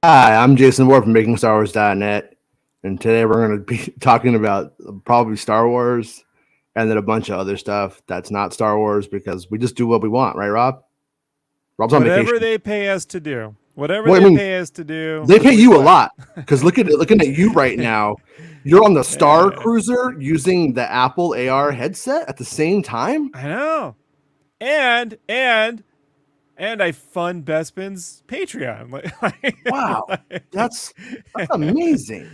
Hi, I'm Jason Ward from MakingStarWars.net, and today we're going to be talking about probably Star Wars and then a bunch of other stuff that's not Star Wars because we just do what we want, right, Rob? Rob's on Whatever vacation. they pay us to do. Whatever Well, I they mean, pay us to do, they pay we you a play. lot because looking at you right now. You're on the Star Yeah, Cruiser using the Apple AR headset at the same time. I know. And I fund Bespin's Patreon. Wow, that's amazing.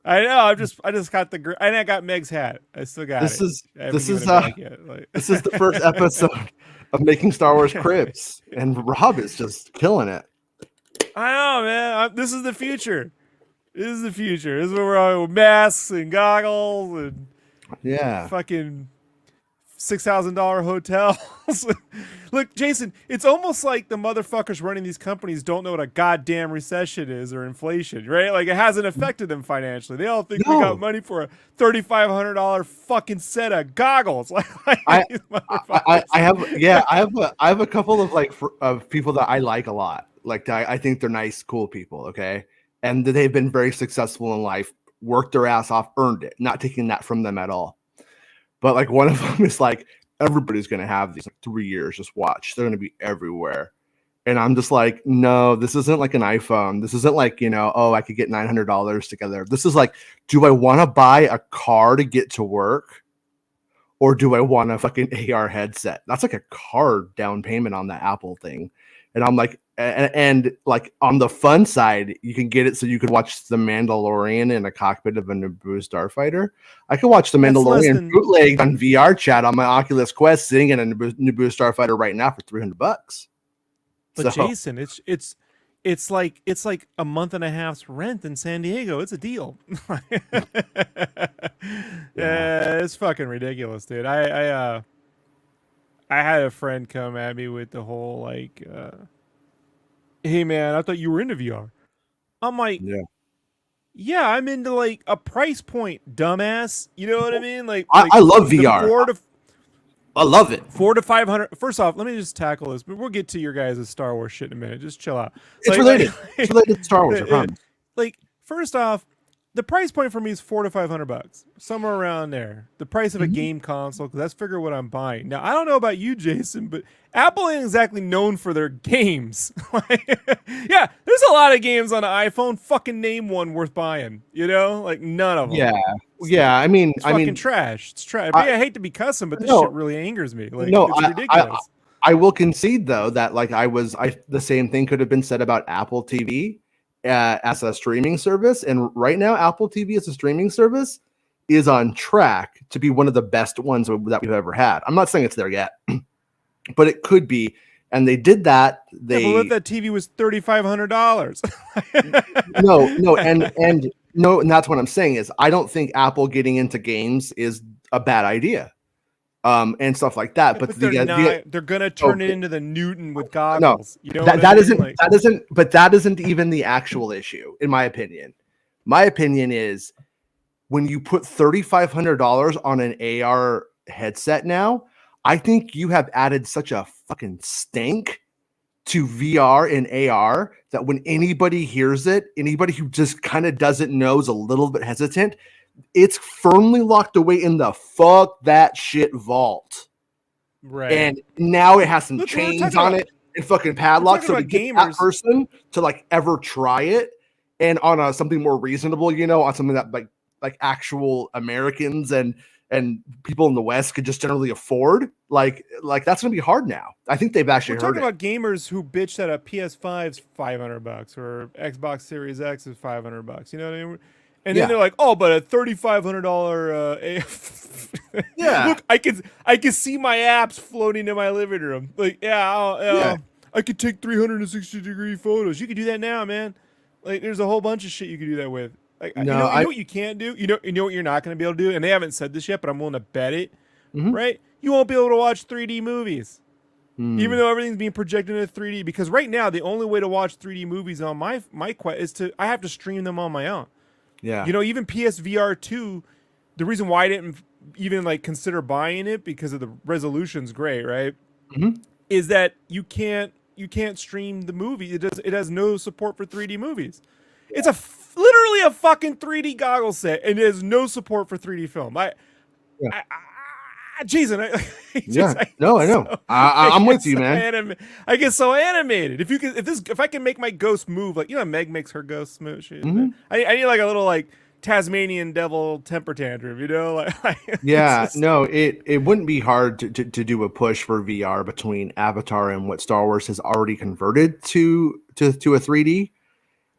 I know. I just got and I got Meg's hat. I still got This it. is I haven't this given is it back yet. this is the first episode of Making Star Wars Cribs, and Rob is just killing it. I know, man. This is the future. This is the future. This is where we're all with masks and goggles and Yeah, fucking $6,000 hotels. Look, Jason, it's almost like the motherfuckers running these companies don't know what a goddamn recession is or inflation, right? Like it hasn't affected them financially. They all think we got money for a $3,500 fucking set of goggles. I have a couple of of people that I like a lot. Like I think they're nice, cool people. Okay, and they've been very successful in life, worked their ass off, earned it. Not taking that from them at all. But like one of them is like, everybody's going to have these 3 years. Just watch. They're going to be everywhere. And I'm just like, no, this isn't like an iPhone. This isn't like, oh, I could get $900 together. This is like, do I want to buy a car to get to work? Or do I want a fucking AR headset? That's like a car down payment on the Apple thing. And I'm like, and like on the fun side, you can get it so you could watch The Mandalorian in a cockpit of a Naboo starfighter. I could watch The Mandalorian bootleg on VR chat on my Oculus Quest, sitting in a Naboo starfighter right now for $300. But so, Jason, it's like a month and a half's rent in San Diego. It's a deal. Yeah, it's fucking ridiculous, dude. I had a friend come at me with the whole like, hey man, I thought you were into VR. I'm like, yeah, I'm into like a price point, dumbass. You know what I mean? Like I love VR. I love it. 400 to 500. First off, let me just tackle this, but we'll get to your guys' Star Wars shit in a minute. Just chill out. It's related. It's related to Star Wars. I promise. Like, first off, the price point for me is $400 to $500, somewhere around there. The price of a game console, because that's figure what I'm buying. Now, I don't know about you, Jason, but Apple ain't exactly known for their games. Yeah, there's a lot of games on an iPhone. Fucking name one worth buying. You know, like none of them. Yeah. I mean, it's fucking trash. It's trash. I hate to be cussing, but this shit really angers me. Like, it's ridiculous. I will concede though that like the same thing could have been said about Apple TV. As a streaming service, and right now Apple TV as a streaming service is on track to be one of the best ones that we've ever had. I'm not saying it's there yet, but it could be. And they did that. But what if that TV was $3,500? And that's what I'm saying is I don't think Apple getting into games is a bad idea. And stuff like that, but they're gonna turn it into the Newton with goggles. No, you know that isn't even the actual issue, in my opinion. My opinion is when you put $3,500 on an AR headset now, I think you have added such a fucking stink to VR and AR that when anybody hears it, anybody who just kind of doesn't know is a little bit hesitant. It's firmly locked away in the fuck that shit vault. Right. And now it has some chains on it and fucking padlocks. So to get that person to like ever try it and on something more reasonable, on something that like actual Americans and people in the West could just generally afford, like that's gonna be hard now. I think they've actually heard it. We're talking about gamers who bitch that a PS5's $500 or Xbox Series X is $500. You know what I mean? And then they're like, "Oh, but a $3,500 yeah. Look, I can see my apps floating in my living room. Like, I could take 360-degree photos. You could do that now, man. Like, there's a whole bunch of shit you could do that with. Like, you know what you can't do. You know what you're not going to be able to do. And they haven't said this yet, but I'm willing to bet it. Mm-hmm. Right? You won't be able to watch 3D movies, even though everything's being projected into 3D. Because right now, the only way to watch 3D movies on my Quest is I have to stream them on my own. Yeah. Even PSVR 2, the reason why I didn't even like consider buying it because of the resolution's great, right? Mm-hmm. Is that you can't you can't stream the movie. It has no support for 3D movies. It's literally a fucking 3D goggle set, and it has no support for 3D film. Jason, I know. I'm with you, man. I get so animated. If I can make my ghost move, like Meg makes her ghost move. I need like a little like Tasmanian devil temper tantrum, it wouldn't be hard to do a push for VR between Avatar and what Star Wars has already converted to a 3D,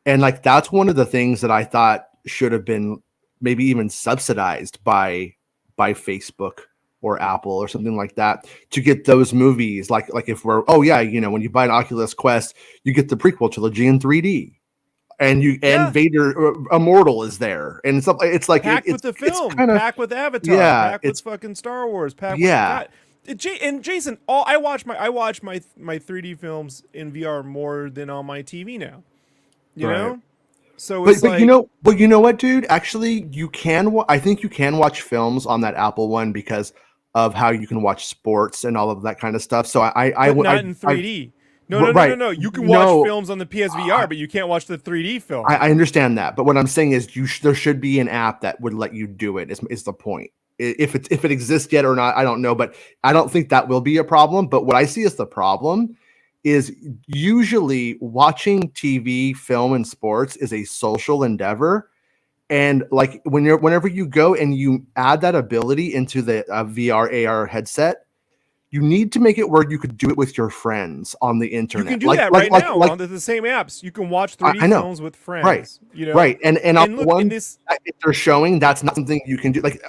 and like that's one of the things that I thought should have been maybe even subsidized by Facebook or Apple or something like that to get those movies. Like if we're when you buy an Oculus Quest, you get the prequel trilogy in 3D, and Vader Immortal is there, and it's like packed with the film, packed with Avatar, packed with fucking Star Wars, packed with and Jason, I watch my 3D films in VR more than on my TV now. You know. So but you know what, dude? Actually, I think you can watch films on that Apple one because of how you can watch sports and all of that kind of stuff. So not in 3D. No. You can watch films on the PSVR, but you can't watch the 3D film. I understand that, but what I'm saying is there should be an app that would let you do it. Is the point? If it exists yet or not, I don't know, but I don't think that will be a problem. But what I see as the problem is usually watching TV, film, and sports is a social endeavor. And like whenever you go and you add that ability into the VR AR headset, you need to make it where you could do it with your friends on the internet. You can do that right now on the same apps. You can watch 3D films with friends. Right. Right. And if they're showing, that's not something you can do. Like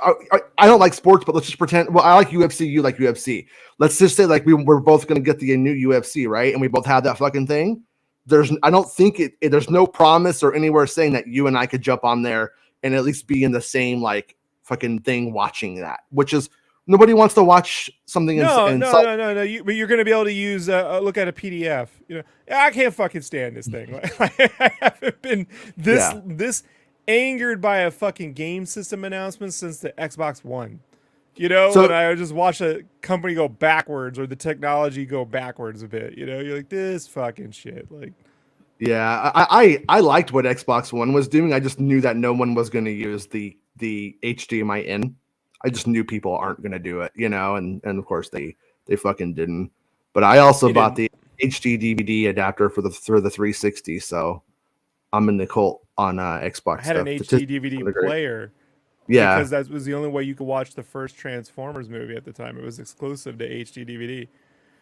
I don't like sports, but let's just pretend. Well, I like UFC. You like UFC. Let's just say like we're both going to get the new UFC, right? And we both have that fucking thing. I don't think there's no promise or anywhere saying that you and I could jump on there and at least be in the same like fucking thing watching that, which is nobody wants to watch something. No. But you're going to be able to use look at a PDF. I can't fucking stand this thing. I haven't been this angered by a fucking game system announcement since the Xbox One. When I just watch a company go backwards or the technology go backwards a bit. You're like, this fucking shit. Like, yeah, I liked what Xbox One was doing. I just knew that no one was going to use the HDMI in. I just knew people aren't going to do it, and of course they fucking didn't. But I also bought the HD DVD adapter for the 360, so I'm in the cult on Xbox. I had an HD DVD player. Yeah, because that was the only way you could watch the first Transformers movie at the time. It was exclusive to HD DVD.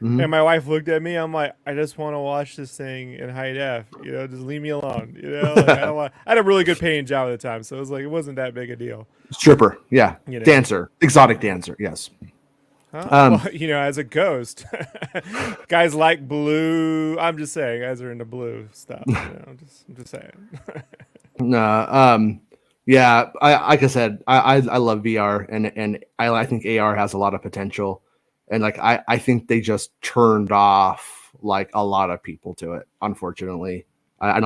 Mm-hmm. And my wife looked at me. I'm like, I just want to watch this thing in high def. Just leave me alone. I had a really good paying job at the time, so it was like it wasn't that big a deal. Stripper, yeah, dancer, exotic dancer, yes. Huh? As a ghost, guys like blue. I'm just saying, guys are into blue stuff. I'm just saying. No, yeah. Like I said, I love VR, and I think AR has a lot of potential. And like I think they just turned off like a lot of people to it. Unfortunately, I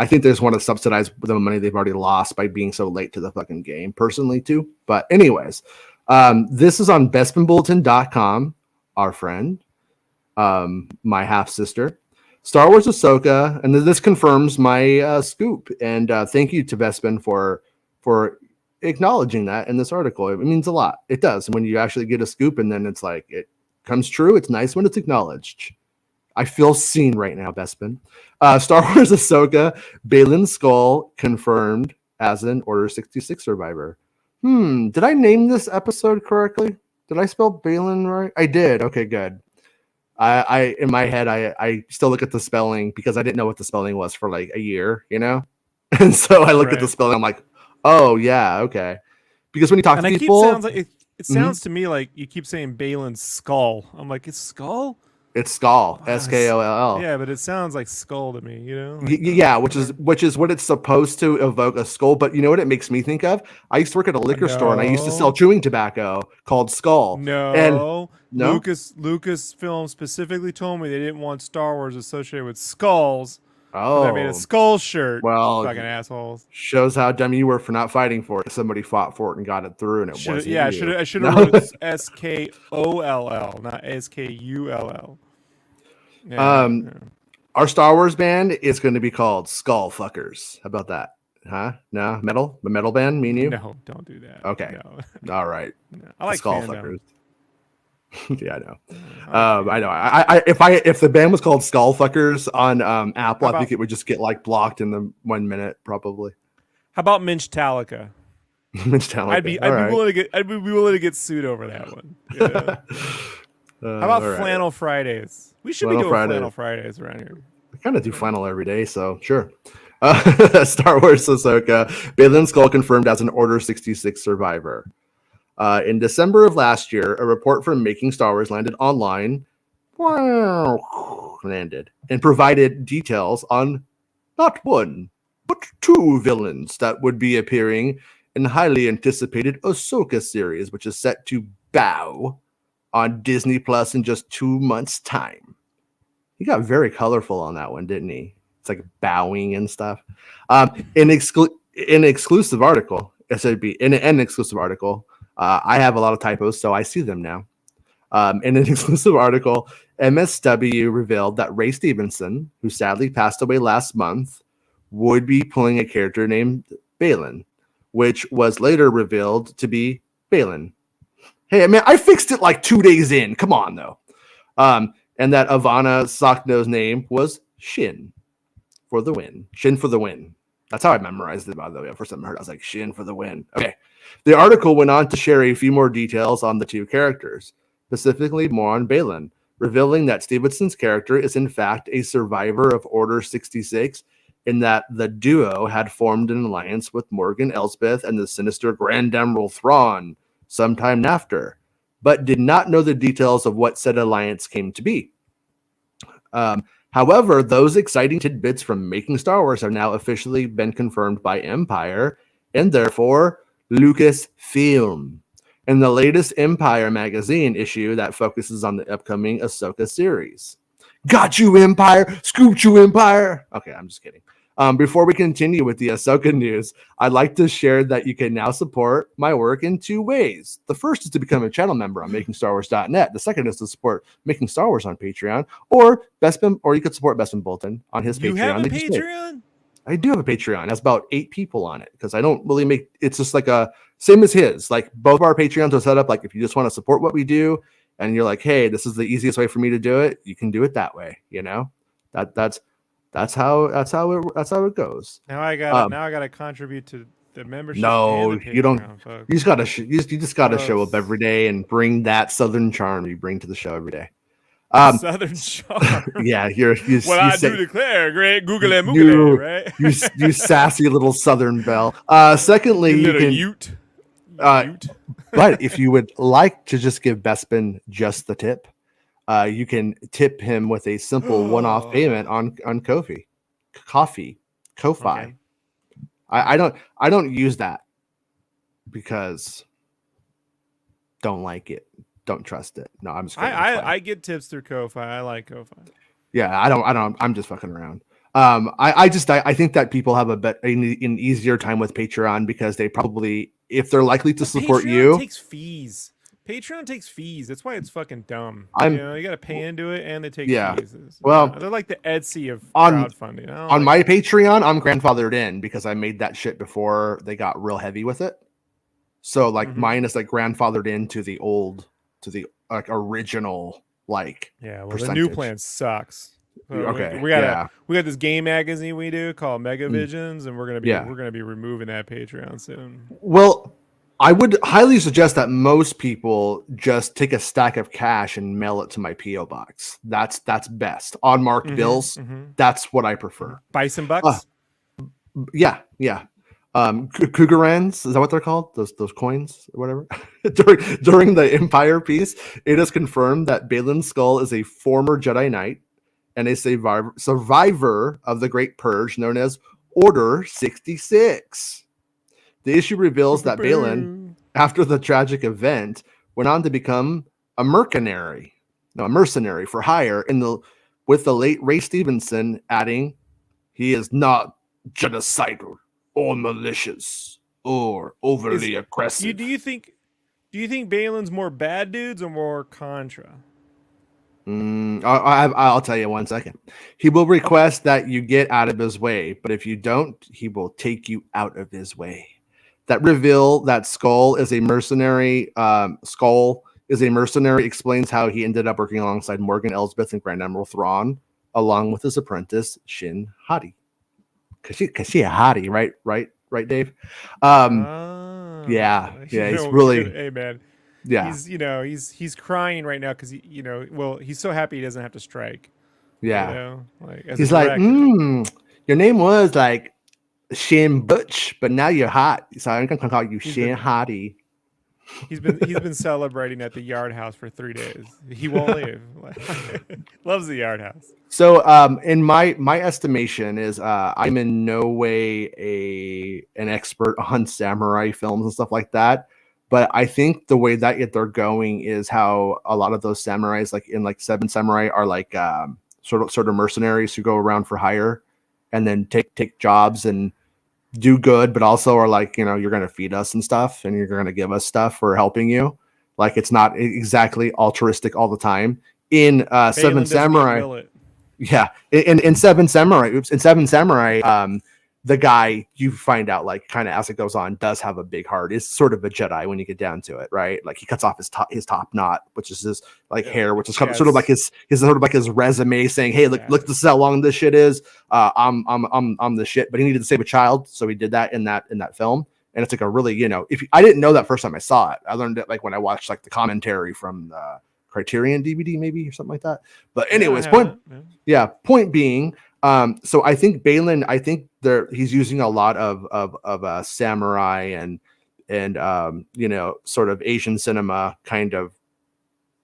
think they just want to subsidize the money they've already lost by being so late to the fucking game. Personally, too. But anyways, this is on BespinBulletin.com. Our friend, my half sister, Star Wars Ahsoka, and this confirms my scoop. And thank you to Bespin for acknowledging that in this article. It means a lot. It does. When you actually get a scoop and then it's like it comes true, it's nice when it's acknowledged. I feel seen right now, Bespin. Star Wars Ahsoka, Baylan Skoll confirmed as an Order 66 survivor. Did I name this episode correctly? Did I spell Baylan right? I did. Okay, good. I in my head, I still look at the spelling because I didn't know what the spelling was for like a year, And so I looked at the spelling. I'm like, oh yeah, okay. Because when you talk to people, it sounds to me like you keep saying Baylan Skoll. I'm like, it's Skull? It's Skoll, Skoll. Yeah, but it sounds like skull to me, Yeah, which is what it's supposed to evoke, a skull. But you know what it makes me think of? I used to work at a liquor store and I used to sell chewing tobacco called Skull. No. Lucasfilm specifically told me they didn't want Star Wars associated with skulls. Oh, I made a skull shirt. Well, fucking assholes. Shows how dumb you were for not fighting for it. Somebody fought for it and got it through, and it wasn't you. I should have wrote SKOLL, not SKULL. Our Star Wars band is going to be called Skull Fuckers. How about that? Huh? No? The metal band, me and you? No, don't do that. Okay. No. All right. No. I like Skull fandom. Fuckers. Yeah, I know. I know. If the band was called Skull Fuckers on Apple, I think it would just get like blocked in the 1 minute probably. How about Minchtalica? Minchtalica. I'd be willing to get sued over that one. Yeah. How about Flannel Fridays? We should be doing Flannel Fridays around here. I kind of do flannel every day, so sure. Star Wars Ahsoka. Baylan Skoll confirmed as an Order 66 survivor. In December of last year, a report from Making Star Wars landed online and provided details on not one, but two villains that would be appearing in the highly anticipated Ahsoka series, which is set to bow on Disney Plus in just 2 months' time. He got very colorful on that one, didn't he? It's like bowing and stuff. In an exclusive article, I have a lot of typos, so I see them now. In an exclusive article, MSW revealed that Ray Stevenson, who sadly passed away last month, would be pulling a character named Baylan, which was later revealed to be Baylan. Hey, man, I fixed it like 2 days in. Come on, though. And that Ivana Sakno's name was Shin for the win. Shin for the win. That's how I memorized it, by the way. First time I heard it, I was like, Shin for the win. Okay. The article went on to share a few more details on the two characters, specifically more on Baylan, revealing that Stevenson's character is in fact a survivor of Order 66, in that the duo had formed an alliance with Morgan Elsbeth and the sinister Grand Admiral Thrawn sometime after, but did not know the details of what said alliance came to be. However, those exciting tidbits from Making Star Wars have now officially been confirmed by Empire, and therefore Lucasfilm, in the latest Empire magazine issue that focuses on the upcoming Ahsoka series. Got you, Empire! Scooped you, Empire! Okay, I'm just kidding. Before we continue with the Ahsoka news, I'd like to share that you can now support my work in 2 ways. The first is to become a channel member on MakingStarWars.net. The second is to support Making Star Wars on Patreon, or you could support Bespin Bolton on his Patreon. You have a Patreon? I do have a Patreon. It has about 8 people on it because I don't really make. It's just like a same as his. Like both of our Patreons are set up. Like if you just want to support what we do, and you're like, hey, this is the easiest way for me to do it, you can do it that way. You know, that's how it goes. Now I gotta contribute to the membership. No, and the you don't. folks. You just gotta show up every day and bring that Southern charm you bring to the show every day. Southern charm. Yeah, I do declare, great Google and Moogle, right? you sassy little Southern belle. Secondly, you can Ute. But if you would like to just give Bespin just the tip, you can tip him with a simple one-off payment on Ko-fi. Okay. I don't use that because don't like it. Don't trust it. No, I'm just kidding. I get tips through Ko-fi. I like Ko-fi. Yeah, I don't. I'm just fucking around. I think that people have an easier time with Patreon because they probably, if they're likely to support Patreon takes fees. Patreon takes fees. That's why it's fucking dumb. You got to pay into it, and they take fees. Well, they're like the Etsy of on crowdfunding. On my Patreon, I'm grandfathered in because I made that shit before they got real heavy with it. So like mine is like grandfathered into the like original like. Yeah, well, percentage. the new plan sucks. So okay, we got this game magazine we do called Mega Visions, and we're gonna be removing that Patreon soon. Well, I would highly suggest that most people just take a stack of cash and mail it to my PO box. That's best. Unmarked bills. That's what I prefer. Bison bucks. Yeah. Cougarans, is that what they're called? Those coins or whatever. during the Empire piece, it is confirmed that Baylan Skoll is a former Jedi Knight and a survivor of the Great Purge, known as Order 66. The issue reveals that Baylan, after the tragic event, went on to become a mercenary for hire with the late Ray Stevenson adding, he is not genocidal or malicious or overly aggressive. Do you think Baylan's more bad dudes or more Contra? I'll tell you 1 second. He will request that you get out of his way, but if you don't, he will take you out of his way. That reveal that Skull is a mercenary. Skull is a mercenary explains how he ended up working alongside Morgan Elsbeth and Grand Admiral Thrawn, along with his apprentice Shin Hati. Cause she a hottie, right, Dave? Yeah, he's really. Hey, man. Yeah, He's crying right now because he's so happy he doesn't have to strike. yeah. Like as He's like, your name was like Shin Butch, but now you're hot, so I'm gonna call you Shin Hottie. He's been celebrating at the Yard House for 3 days. He won't leave. Loves the Yard House. So, in my estimation is, I'm in no way an expert on samurai films and stuff like that. But I think the way that they're going is how a lot of those samurais, like in like Seven Samurai, are like sort of mercenaries who go around for hire, and then take jobs and do good, but also are like, you're going to feed us and stuff, and you're going to give us stuff for helping you. Like it's not exactly altruistic all the time. In Seven Samurai, yeah, in Seven Samurai, the guy, you find out, like, kind of as it goes on, does have a big heart. Is sort of a Jedi when you get down to it, right? Like he cuts off his top knot, which is his hair, which is sort of like his resume saying, "Hey, look, this is how long this shit is. I'm the shit." But he needed to save a child, so he did that in that film. And it's like a really, I didn't know that first time I saw it. I learned it like when I watched like the commentary from the Criterion DVD, maybe, or something like that. But anyways, point being. So I think Baylan, he's using a lot of samurai and sort of Asian cinema kind of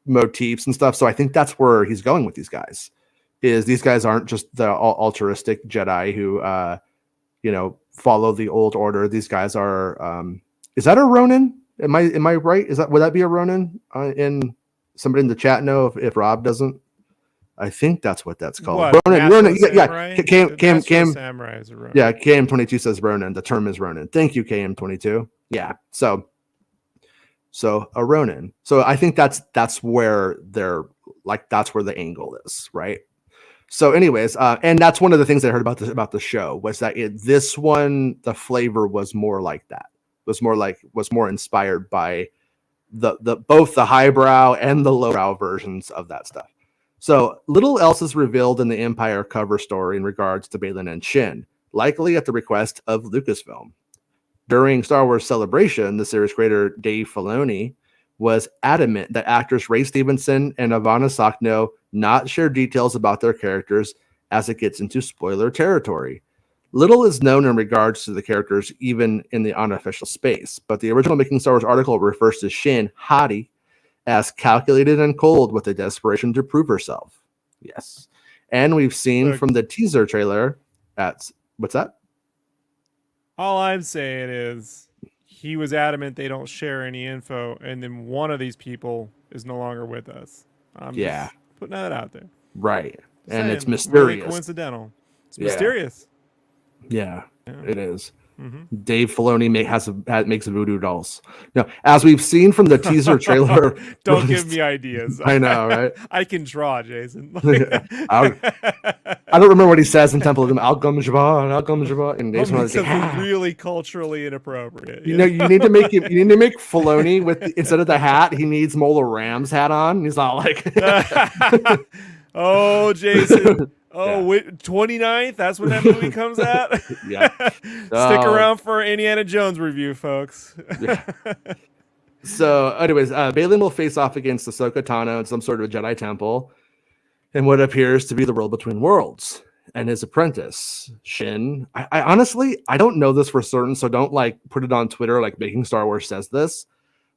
motifs and stuff. So I think that's where he's going with these guys. Is these guys aren't just the altruistic Jedi who follow the old order. These guys are is that a Ronin? Am I right? Would that be a Ronin? In somebody in the chat know if Rob doesn't? I think that's what that's called. What? Ronin. Yeah. Samurai is a Ronin. Yeah, KM22 says Ronin. The term is Ronin. Thank you, KM22. Yeah. So a Ronin. So I think that's where that's where the angle is, right? So, anyways, and that's one of the things I heard about the show was that this one, the flavor was more like that. Was more inspired by the both the highbrow and the lowbrow versions of that stuff. So little else is revealed in the Empire cover story in regards to Baylan and Shin, likely at the request of Lucasfilm. During Star Wars Celebration, the series creator Dave Filoni was adamant that actors Ray Stevenson and Ivana Sakno not share details about their characters as it gets into spoiler territory. Little is known in regards to the characters, even in the unofficial space, but the original Making Star Wars article refers to Shin Hati as calculated and cold with a desperation to prove herself. Yes. And we've seen from the teaser trailer what's that? All I'm saying is he was adamant they don't share any info, and then one of these people is no longer with us. I'm just putting that out there. Right. And it's mysterious. Really coincidental. It's mysterious. Yeah, it is. Mm-hmm. Dave Filoni makes voodoo dolls. Now, as we've seen from the teaser trailer, don't give me ideas. I know, right? I can draw, Jason. I don't remember what he says in Temple of Doom. Algam Jabbar, and Dave's something really culturally inappropriate. You need to make Filoni with instead of the hat, he needs Mola Ram's hat on. He's not like, oh, Jason. Oh, 29th? That's when that movie comes out? Yeah. Stick around for Indiana Jones review, folks. Yeah. So, anyways, Baylan will face off against Ahsoka Tano in some sort of Jedi temple in what appears to be the world between worlds. And his apprentice, Shin. I honestly, I don't know this for certain, so don't put it on Twitter like Making Star Wars says this.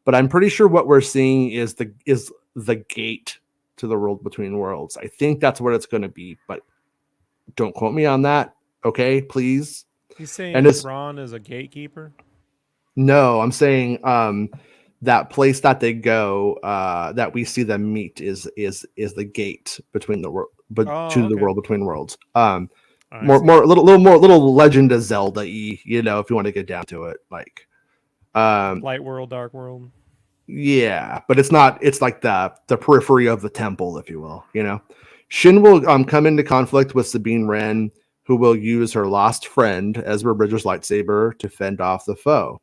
But I'm pretty sure what we're seeing is the gate to the world between worlds. I think that's what it's going to be, but don't quote me on that. Okay, please. He's saying Ron is a gatekeeper? No, I'm saying that place that they go, that we see them meet is the gate between the world, the world between worlds. Little Legend of Zelda-y, if you want to get down to it, like light world, dark world. Yeah, but it's not. It's like the periphery of the temple, if you will. Shin will come into conflict with Sabine Wren, who will use her lost friend Ezra Bridger's lightsaber to fend off the foe.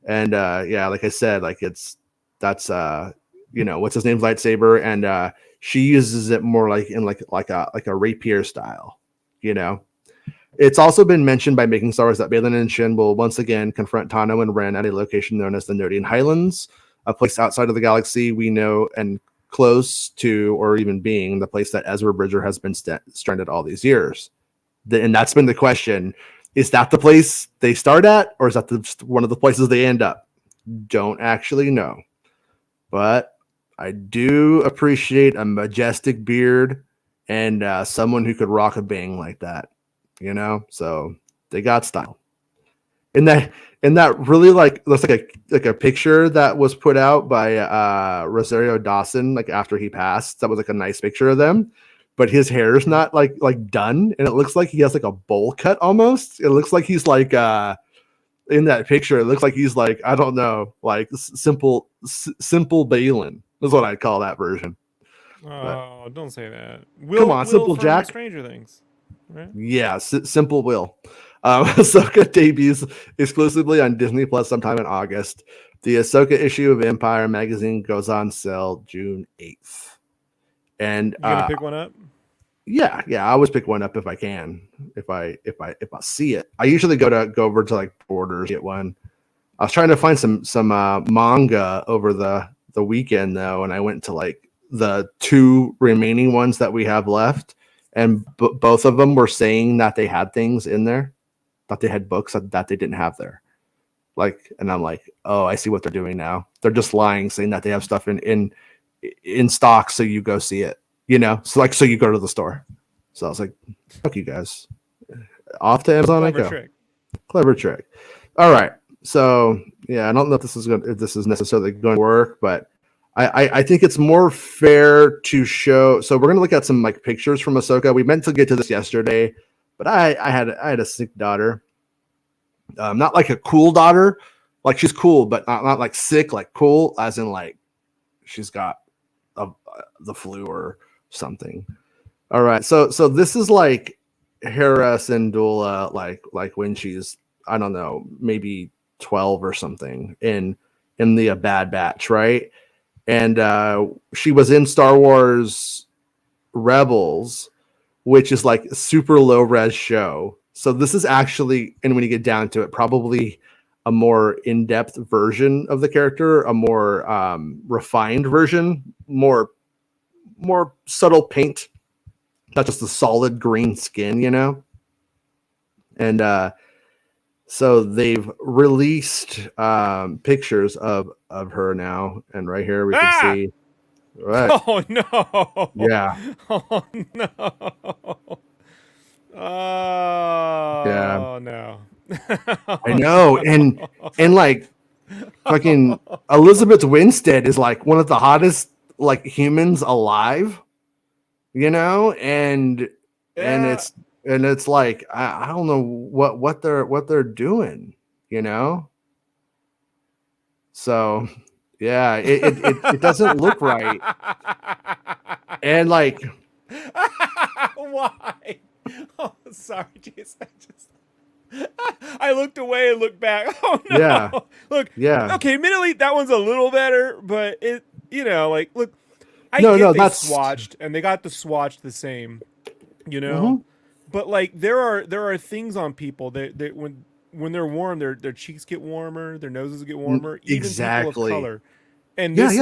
And yeah, like I said, like that's what's his name's lightsaber, and she uses it more like in like a rapier style. You know, it's also been mentioned by Making Star Wars that Baylan and Shin will once again confront Tano and Ren at a location known as the Nodian Highlands, a place outside of the galaxy we know and close to, or even being the place that Ezra Bridger has been stranded all these years. And that's been the question. Is that the place they start at, or is that one of the places they end up? Don't actually know. But I do appreciate a majestic beard and someone who could rock a bang like that. So they got style. And that really looks like a picture that was put out by Rosario Dawson like after he passed. That was like a nice picture of them. But his hair is not like done, and it looks like he has like a bowl cut almost. It looks like he's like in that picture. It looks like he's like, I don't know, like simple Baylan is what I'd call that version. Oh, don't say that. Come on, Simple Jack. Stranger Things. Right? Yeah, Simple Will. Ahsoka debuts exclusively on Disney Plus sometime in August. The Ahsoka issue of Empire magazine goes on sale June 8th. And you gonna pick one up? Yeah, I always pick one up if I can. If I see it, I usually go over to like Borders, get one. I was trying to find some manga over the weekend though, and I went to like the 2 remaining ones that we have left, and both of them were saying that they had things in there, that they had books that they didn't have there. Like, and I'm like, oh, I see what they're doing now. They're just lying, saying that they have stuff in stock, so you go see it. So you go to the store. So I was like, fuck you guys. Off to Amazon I go. Clever trick. All right. So yeah, I don't know if this is necessarily going to work, but I think it's more fair to show. So we're gonna look at some like pictures from Ahsoka. We meant to get to this yesterday, but I had a sick daughter. Not like a cool daughter. Like she's cool, but not like sick, like cool, as in like she's got the flu or something. All right, so this is like Hera Syndulla, like when she's, I don't know, maybe 12 or something in the Bad Batch, right? And she was in Star Wars Rebels, which is like super low res show. So this is actually, and when you get down to it, probably a more in-depth version of the character, a more refined version, more subtle paint, not just the solid green skin, And so they've released pictures of her now, and right here we can see. Right. Oh no! Yeah. Oh no! Oh yeah. No! I know, and like fucking Elizabeth Winstead is like one of the hottest like humans alive, and it's like I don't know what they're doing, So yeah, it doesn't look right. And like why? Oh, sorry, Jason. I looked away and looked back. Oh no! Yeah. Look. Yeah. Okay, admittedly, that one's a little better, but it, look. They swatched, and they got the swatch the same, Mm-hmm. But like there are things on people that when they're warm, their cheeks get warmer, their noses get warmer, exactly. Even people of color. And this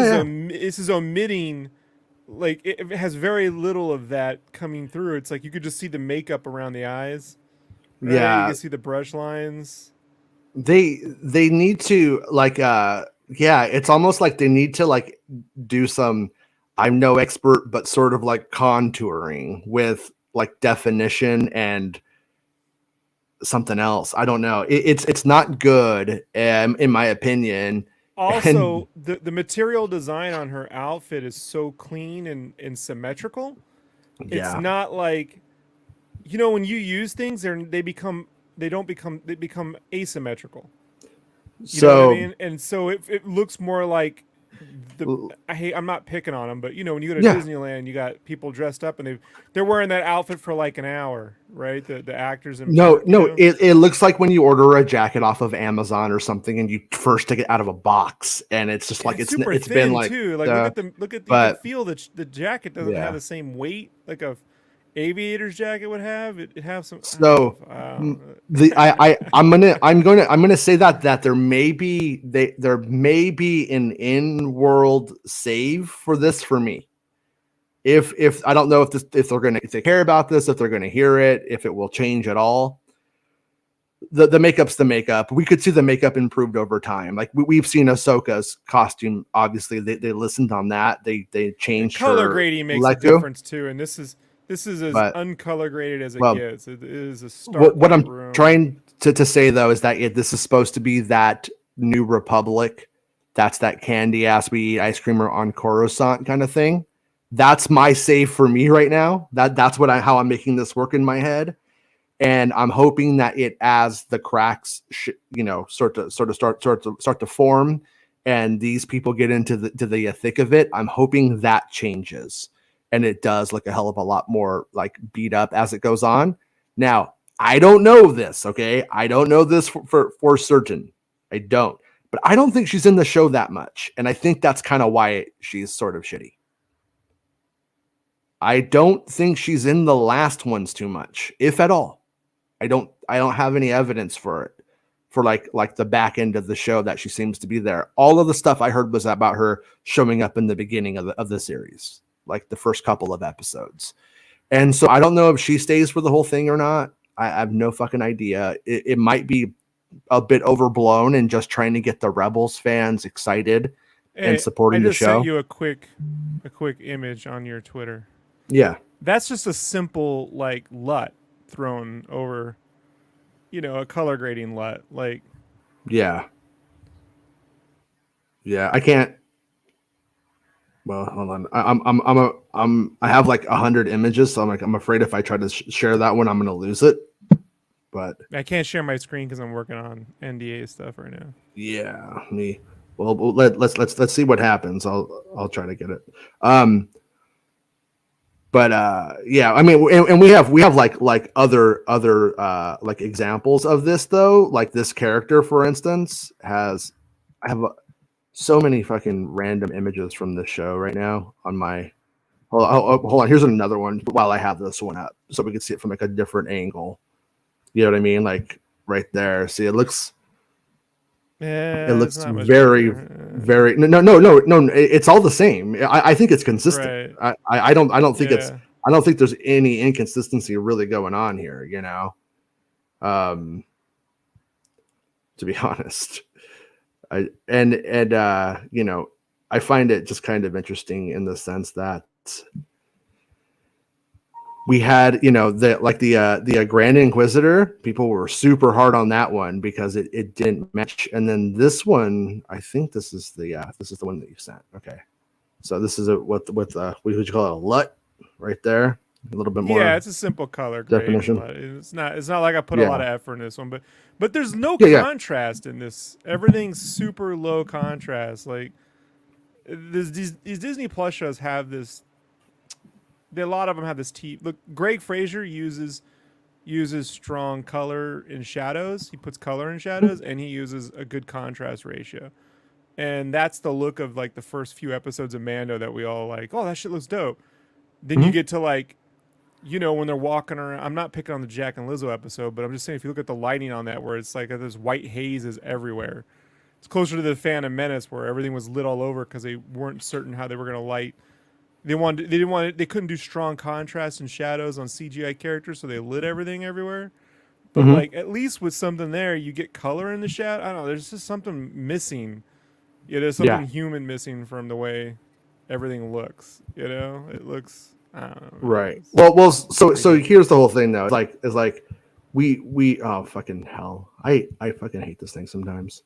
is omitting, like it has very little of that coming through. It's like you could just see the makeup around the eyes. Right? Yeah, you can see the brush lines. They need to like it's almost like they need to like do some, I'm no expert, but sort of like contouring with like definition and something else. I don't know. It's not good, in my opinion. Also, the material design on her outfit is so clean and symmetrical. Yeah. It's not like, when you use things, they become asymmetrical. You know what I mean? And so it looks more like I'm not picking on them, but when you go to Yeah. Disneyland, you got people dressed up and they're wearing that outfit for like an hour, right? The actors in No, park, no, it looks like when you order a jacket off of Amazon or something and you first take it out of a box and it's just And like it's super it's been thin like too. Like look at you can but feel that the jacket doesn't have yeah. the same weight like a aviator's jacket would have. It have some. I don't know. So I don't I'm gonna say that there may be an in-world save for this for me. If I don't know if they care about this, if they're gonna hear it, if it will change at all. The makeup's the makeup. We could see the makeup improved over time. Like we've seen Ahsoka's costume. Obviously, they listened on that. They changed color her grading makes a Leku, difference too, and this is as but uncolor graded as it well, gets. It is a stark what white I'm room. trying to say though is that this is supposed to be that New Republic. That's that candy ass we eat ice cream or on Coruscant kind of thing. That's my save for me right now. That's how I'm making this work in my head. And I'm hoping that as the cracks, start to form, and these people get into the thick of it, I'm hoping that changes, and it does look a hell of a lot more like beat up as it goes on. Now, I don't know this, okay? I don't know this for certain. I don't, but I don't think she's in the show that much, and I think that's kind of why she's sort of shitty. I don't think she's in the last ones too much, if at all. I don't have any evidence for it, for like the back end of the show that she seems to be there. All of the stuff I heard was about her showing up in the beginning of the series, like the first couple of episodes. And so I don't know if she stays for the whole thing or not. I have no fucking idea. It might be a bit overblown and just trying to get the Rebels fans excited and supporting the show. I just sent you a quick image on your Twitter. Yeah. That's just a simple like LUT thrown over, a color grading LUT. Like, yeah, I can't. Well, hold on. I have like 100 images, so I'm afraid if I try to share that one, I'm gonna lose it. But I can't share my screen because I'm working on NDA stuff right now. Yeah, me. Well, let's see what happens. I'll try to get it. But yeah, I mean, and we have like other like examples of this though. Like this character, for instance, I have so many fucking random images from this show right now on my. Hold on. Here's another one. While I have this one up, so we can see it from like a different angle. You know what I mean? Like right there. See, it looks. Yeah, it looks very, very. No. It's all the same. I think it's consistent. Right. I don't think it's. I don't think there's any inconsistency really going on here. To be honest, I find it just kind of interesting in the sense that we had, the Grand Inquisitor, people were super hard on that one because it didn't match. And then this one, I think this is the one that you sent. Okay. So this is what would you call it? A LUT right there. A little bit more. Yeah, it's a simple color definition. It's not like I put a lot of effort in this one, but there's no contrast in this. Everything's super low contrast. Like these Disney Plus shows have this. A lot of them have this look. Greg Fraser uses strong color in shadows. He puts color in shadows, and he uses a good contrast ratio. And that's the look of like the first few episodes of Mando that we all like. Oh, that shit looks dope. Then you get to like, when they're walking around. I'm not picking on the Jack and Lizzo episode, but I'm just saying if you look at the lighting on that, where it's like there's white hazes everywhere. It's closer to the Phantom Menace, where everything was lit all over because they weren't certain how they were going to light. They couldn't do strong contrast and shadows on CGI characters, so they lit everything everywhere. But like at least with something there, you get color in the shadow. I don't know. There's just something missing. There's something human missing from the way everything looks. It looks. I don't know. Right. Well. So here's the whole thing though. It's like we oh fucking hell. I fucking hate this thing sometimes.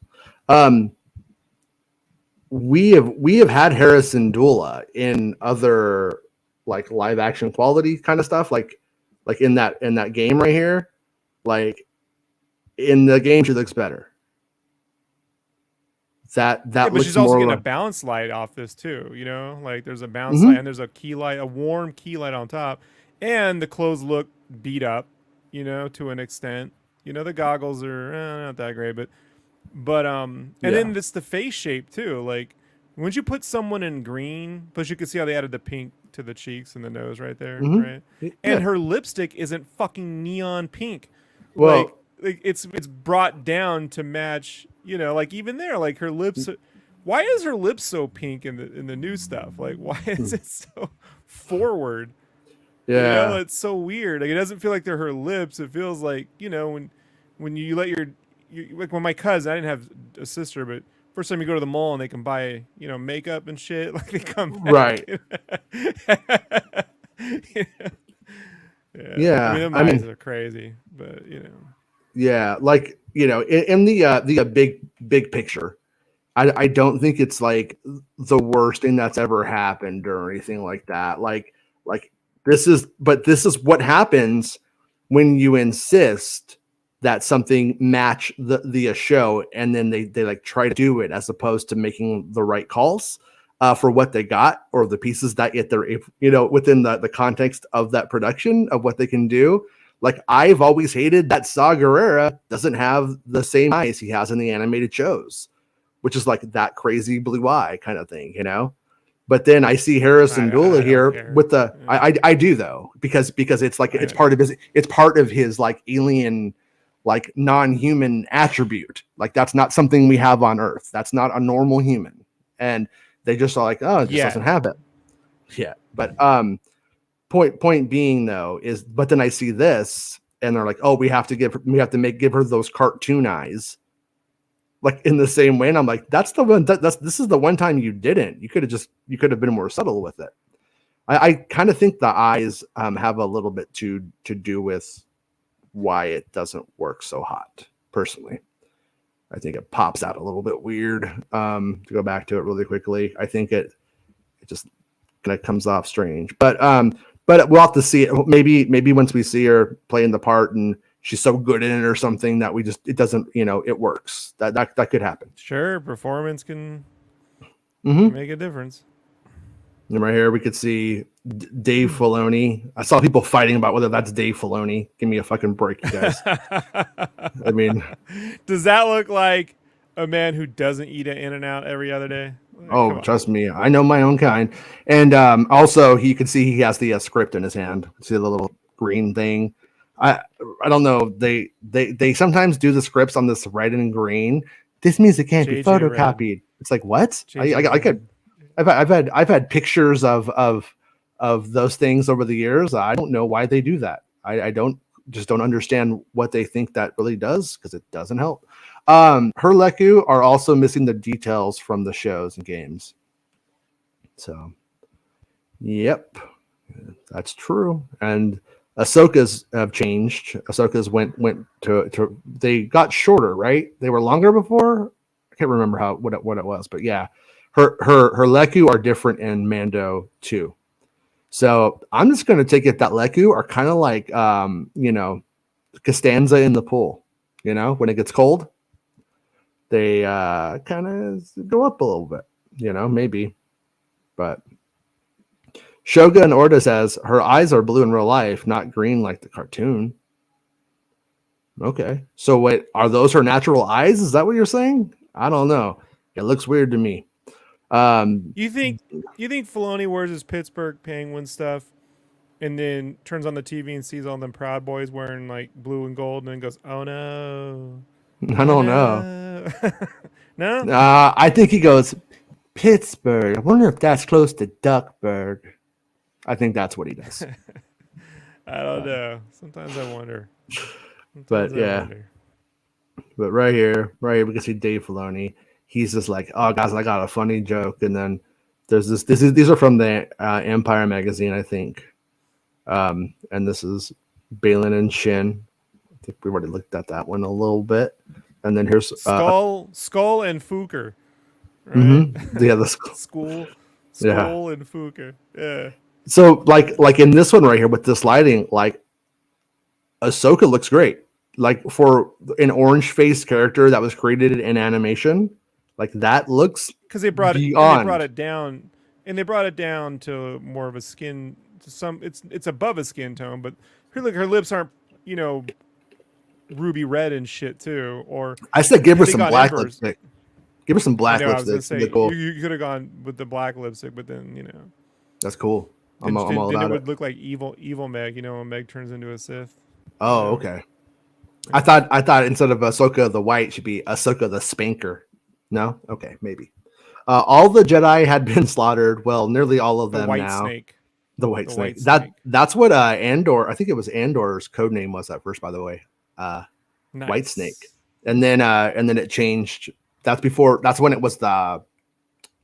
We have had Harrison Dula in other like live action quality kind of stuff, like in that game right here. Like in the game, she looks better. That but looks she's also more getting a like, bounce light off this too. You know, like there's a bounce light and there's a key light, a warm key light on top, and the clothes look beat up. You know, to an extent. You know, the goggles are not that great, and yeah. then it's the face shape too. Like, when you put someone in green, plus you can see how they added the pink to the cheeks and the nose right there, right? And Yeah. her lipstick isn't fucking neon pink. Like, Well, it's brought down to match. You know, like even there, like her lips. Why is her lips so pink in the new stuff? Like, why is it so forward? You know, yeah. it's so weird. Like, it doesn't feel like they're her lips. It feels like, you know, when you let like when my cousin, I didn't have a sister, but first time you go to the mall and they can buy, you know, makeup and shit, like they come back. Right. Yeah. I mean, Yeah. them I eyes mean, are crazy, but you know. yeah, like, in the big picture, I don't think it's like the worst thing that's ever happened or anything like that. Like this is what happens when you insist that something match the show, and then they like try to do it as opposed to making the right calls for what they got, or the pieces that yet they're, within the context of that production of what they can do. Like, I've always hated that Saw Gerrera doesn't have the same eyes he has in the animated shows, which is like that crazy blue eye kind of thing, But then I see Harrison Dula I don't here care. with the Yeah. I do though, because it's like it's part of his like alien, like non-human attribute. Like, that's not something we have on Earth. That's not a normal human. And they just are like, oh, it just doesn't have it. Yeah. But point being though is, but then I see this and they're like, oh, we have to give her those cartoon eyes, like in the same way. And I'm like, this is the one time you didn't. You could have been more subtle with it. I kind of think the eyes have a little bit to do with why it doesn't work so hot. Personally, I think it pops out a little bit weird. To go back to it really quickly, I think it just kind of comes off strange. But we'll have to see it. Maybe once we see her playing the part and she's so good in it or something that it doesn't, it works. That could happen. Sure, performance can make a difference. And right here we could see Dave Filoni. I saw people fighting about whether that's Dave Filoni. Give me a fucking break, you guys. I mean, does that look like a man who doesn't eat an In-N-Out every other day? oh, trust me, I know my own kind. And also, you can see he has the script in his hand. See the little green thing. I don't know. They sometimes do the scripts on this red and green. This means it can't be photocopied. Red. It's like, what? I've had pictures of those things over the years. I don't know why they do that. I don't understand what they think that really does, because it doesn't help. Her Leku are also missing the details from the shows and games. So, yep, that's true. And Ahsoka's have changed. Ahsoka's went to they got shorter, right? They were longer before. I can't remember what it was, but yeah. Her Leku are different in Mando too. So I'm just going to take it that Leku are kind of like, Costanza in the pool. When it gets cold, they kind of go up a little bit. Maybe. But Shogun Orta says her eyes are blue in real life, not green like the cartoon. Okay. So wait, are those her natural eyes? Is that what you're saying? I don't know. It looks weird to me. You think Filoni wears his Pittsburgh Penguin stuff and then turns on the TV and sees all them Proud Boys wearing like blue and gold and then goes, oh no. I don't know. No? I think he goes, Pittsburgh. I wonder if that's close to Duckburg. I think that's what he does. I don't know. Sometimes I wonder. But right here we can see Dave Filoni. He's just like, oh, guys, I got a funny joke. And then there's these are from the Empire magazine, I think. And this is Baylan and Shin. I think we've already looked at that one a little bit. And then here's Skull and Fuker. Right? Mm-hmm. Yeah, the Skull and Fuker. Yeah. So like in this one right here with this lighting, like Ahsoka looks great. Like for an orange faced character that was created in animation, Like that looks because they brought beyond. it down, and they brought it down to more of a skin. To some, it's above a skin tone, but her lips aren't ruby red and shit too. Or I said give her they some got black embers. lipstick. Give her some I black know. I was gonna lipstick. say Cool. you could have gone with the black lipstick, but then That's cool. I'm all then about it would look like evil Meg. When Meg turns into a Sith. Oh, okay. I thought instead of Ahsoka the White should be Ahsoka the Spanker. No, okay, maybe. All the Jedi had been slaughtered. Well, nearly all of them now. Snake. The white snake. That's what Andor. I think it was Andor's code name was at first. By the way, nice. White Snake, and then it changed. That's when it was the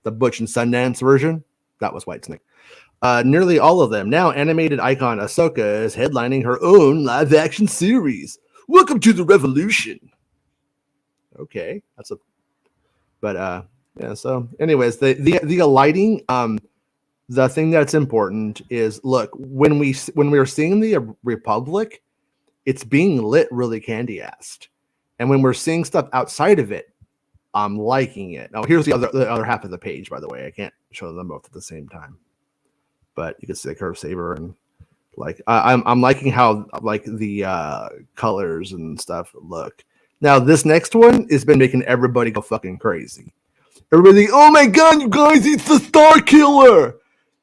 Butch and Sundance version. That was White Snake. Nearly all of them now. Animated icon Ahsoka is headlining her own live action series. Welcome to the revolution. Okay, yeah. So, anyways, the lighting. The thing that's important is, look, when we're seeing the Republic, it's being lit really candy-assed, and when we're seeing stuff outside of it, I'm liking it. Now, here's the other half of the page. By the way, I can't show them both at the same time, but you can see the curved saber and like I'm liking how like the colors and stuff look. Now, this next one has been making everybody go fucking crazy. Everybody, oh my god, you guys, it's the Star Killer.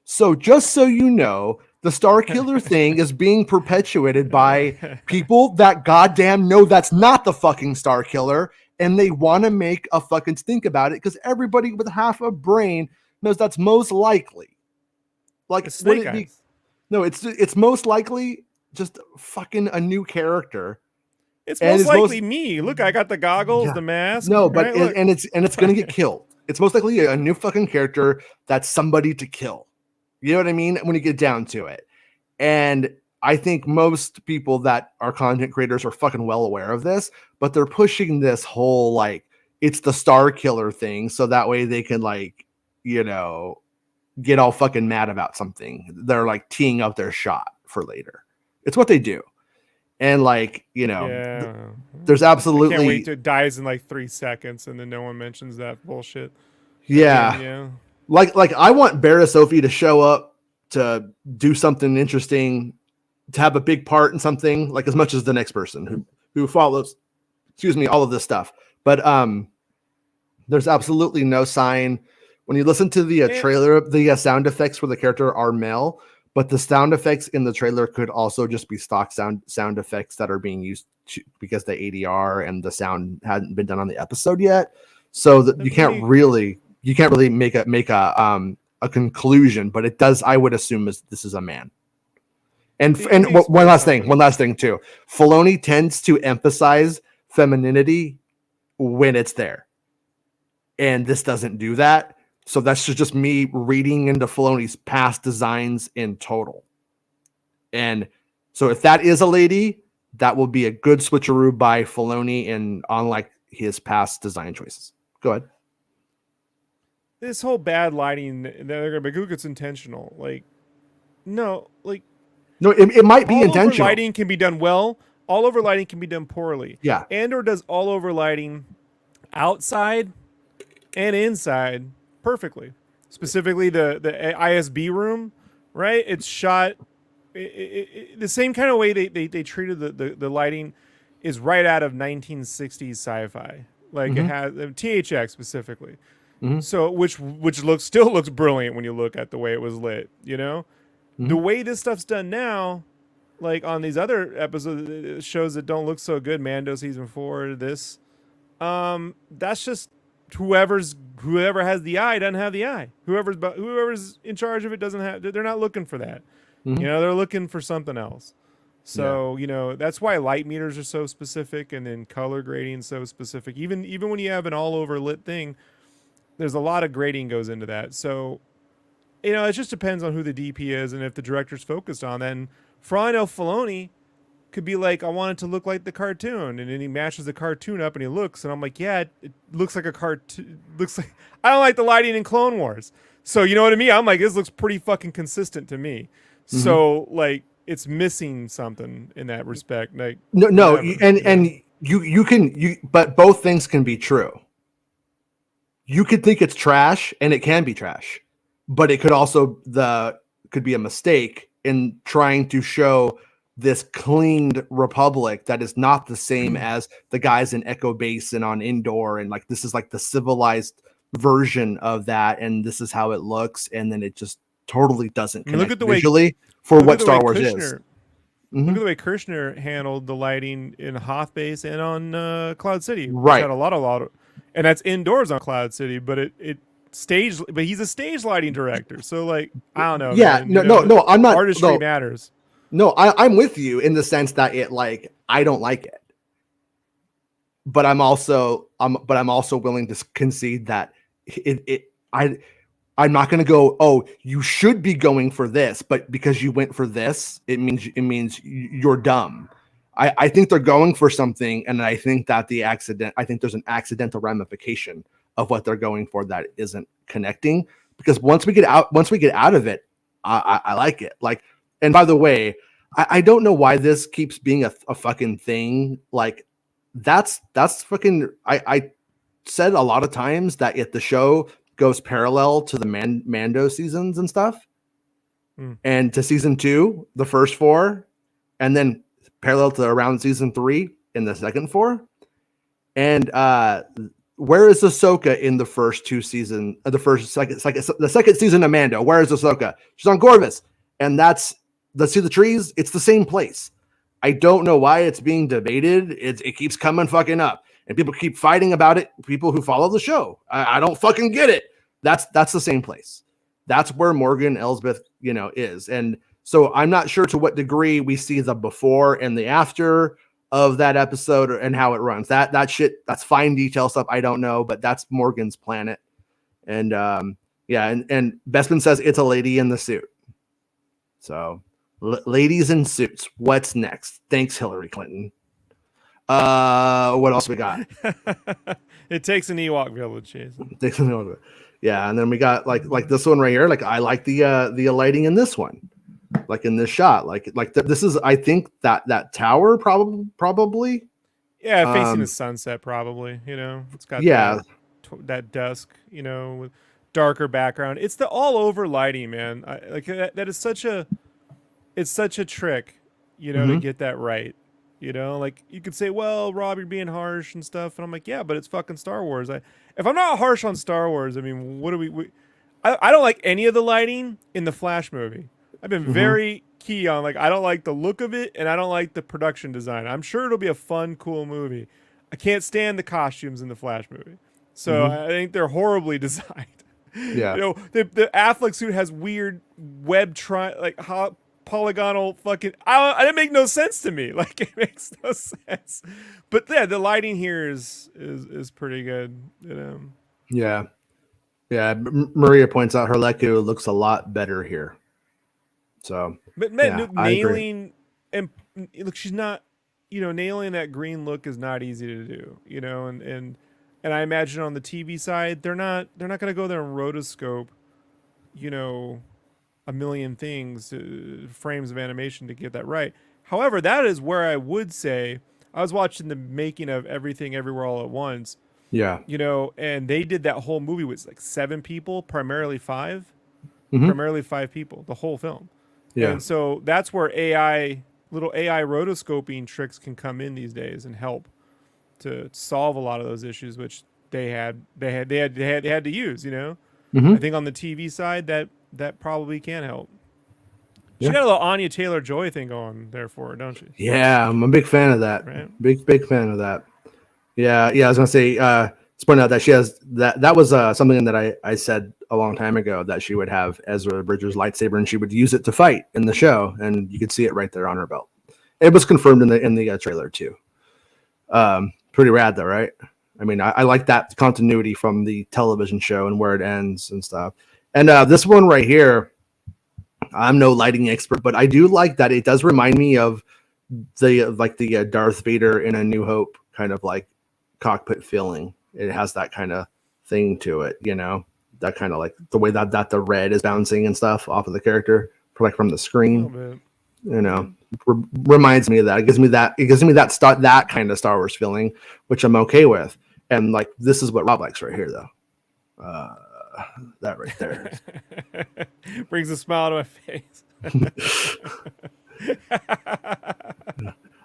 So just so you know, the Star Killer thing is being perpetuated by people that goddamn know that's not the fucking Star Killer, and they want to make a fucking stink about it because everybody with half a brain knows that's most likely. Like, would it be? No, it's most likely just fucking a new character. It's most likely me. Look, I got the goggles, the mask. No, but right? it's gonna get killed. It's most likely a new fucking character that's somebody to kill. You know what I mean? When you get down to it. And I think most people that are content creators are fucking well aware of this, but they're pushing this whole, like, it's the Star Killer thing. So that way they can, like, get all fucking mad about something. They're like teeing up their shot for later. It's what they do. And like, there's absolutely. I can't wait till it dies in like 3 seconds and then no one mentions that bullshit. Yeah. Like I want Barra Sophie to show up to do something interesting, to have a big part in something, like as much as the next person who follows, all of this stuff. But there's absolutely no sign when you listen to the trailer, the sound effects for the character are Mel, but the sound effects in the trailer could also just be stock sound effects that are being used because the ADR and the sound hadn't been done on the episode yet. So that you can't really make a conclusion, but it does. I would assume this is a man. And one last thing too. Filoni tends to emphasize femininity when it's there, and this doesn't do that. So that's just me reading into Filoni's past designs in total. And so if that is a lady, that will be a good switcheroo by Filoni and on like his past design choices. Go ahead. This whole bad lighting, they're gonna be it's intentional. No, it might be intentional. All over lighting can be done well. All over lighting can be done poorly. Yeah. Andor does all over lighting outside and inside perfectly. Specifically the ISB room, right? It's shot the same kind of way they treated the lighting is right out of 1960s sci-fi. Like it has THX specifically. So which still looks brilliant when you look at the way it was lit, The way this stuff's done now, like on these other episodes, shows that don't look so good, Mando season 4, this, that's just whoever has the eye doesn't have the eye. Whoever's in charge of it doesn't have. They're not looking for that. They're looking for something else. So that's why light meters are so specific, and then color grading so specific. Even when you have an all over lit thing, there's a lot of grading goes into that. So it just depends on who the DP is and if the director's focused on that. And for all I know, Filoni could be like, I want it to look like the cartoon, and then he matches the cartoon up and he looks, and I'm like, yeah, it looks like a cartoon. Looks like I don't like the lighting in Clone Wars, so you know what I mean. I'm like, this looks pretty fucking consistent to me. So like, it's missing something in that respect. Like but both things can be true. you could think it's trash, and it can be trash, but it could also could be a mistake in trying to show this cleaned republic that is not the same as the guys in Echo Base and on Endor, and like this is like the civilized version of that, and this is how it looks, and then it just totally doesn't connect look at the visually way, for what Star Wars is. Look at the way Kirshner handled the lighting in Hoth Base and on Cloud City. Right. Had a lot of, and that's indoors on Cloud City, but it staged. But he's a stage lighting director, so like I don't know. Yeah, man, no, I'm not. Artistry matters. No, I'm with you in the sense that it like I don't like it, but I'm also willing to concede that I'm not going to go, oh, you should be going for this, but because you went for this, it means you're dumb. I think they're going for something, and I think that I think there's an accidental ramification of what they're going for that isn't connecting. Because once we get out of it, I like it. Like, and by the way, I don't know why this keeps being a fucking thing. Like, that's fucking. I said a lot of times that if the show goes parallel to the Mando seasons and stuff, and to season 2, the first 4, and then parallel to around season 3 in the second 4, and where is Ahsoka in the first 2 seasons? The second season of Mando. Where is Ahsoka? She's on Corvus, and that's see the trees. It's the same place. I don't know why it's being debated. It keeps coming fucking up, and people keep fighting about it. People who follow the show, I don't fucking get it. That's the same place. That's where Morgan Elsbeth, is, and so I'm not sure to what degree we see the before and the after of that episode and how it runs. That shit, that's fine detail stuff. I don't know, but that's Morgan's planet, and and Bestman says it's a lady in the suit. So, ladies in suits. What's next? Thanks, Hillary Clinton. What else we got? It takes an Ewok village, Jason. Yeah, and then we got like this one right here. Like I like the lighting in this one, like in this shot. This is, I think that tower probably. Yeah, facing the sunset probably. It's got that dusk. With darker background. It's the all over lighting, man. That is such a. It's such a trick, to get that right. Like you could say, well, Rob, you're being harsh and stuff. And I'm like, yeah, but it's fucking Star Wars. If I'm not harsh on Star Wars, I mean, what do we I don't like any of the lighting in the Flash movie. I've been very key on, I don't like the look of it, and I don't like the production design. I'm sure it'll be a fun, cool movie. I can't stand the costumes in the Flash movie. So I think they're horribly designed. Yeah. The Affleck suit has weird web polygonal fucking. It didn't make no sense to me. It makes no sense. But yeah, the lighting here is pretty good. Yeah. Maria points out her Leku looks a lot better here. So, but nailing and look, she's not. Nailing that green look is not easy to do. And I imagine on the TV side, they're not going to go there and rotoscope. A million things, frames of animation to get that right. However, that is where I would say I was watching the making of Everything Everywhere All at Once. Yeah. And they did that whole movie with 7 people, primarily 5. Primarily 5 people, the whole film. Yeah. And so that's where little AI rotoscoping tricks can come in these days and help to solve a lot of those issues, which they had to use. I think on the TV side that probably can help. She got a little Anya Taylor-Joy thing going there for her, don't she? Yeah, I'm a big fan of that. Right. Big fan of that. Yeah. I was gonna say, let's point out that she has that was something that I said a long time ago, that she would have Ezra Bridger's lightsaber and she would use it to fight in the show, and you could see it right there on her belt. It was confirmed in the trailer too. Pretty rad though, right? I mean, I like that continuity from the television show and where it ends and stuff. And this one right here, I'm no lighting expert, but I do like that it does remind me of the Darth Vader in A New Hope kind of cockpit feeling. It has that kind of thing to it, that kind of the way that the red is bouncing and stuff off of the character from the screen. Reminds me of that. It gives me that kind of Star Wars feeling, which I'm okay with. And this is what Rob likes right here, though. That right there. Brings a smile to my face.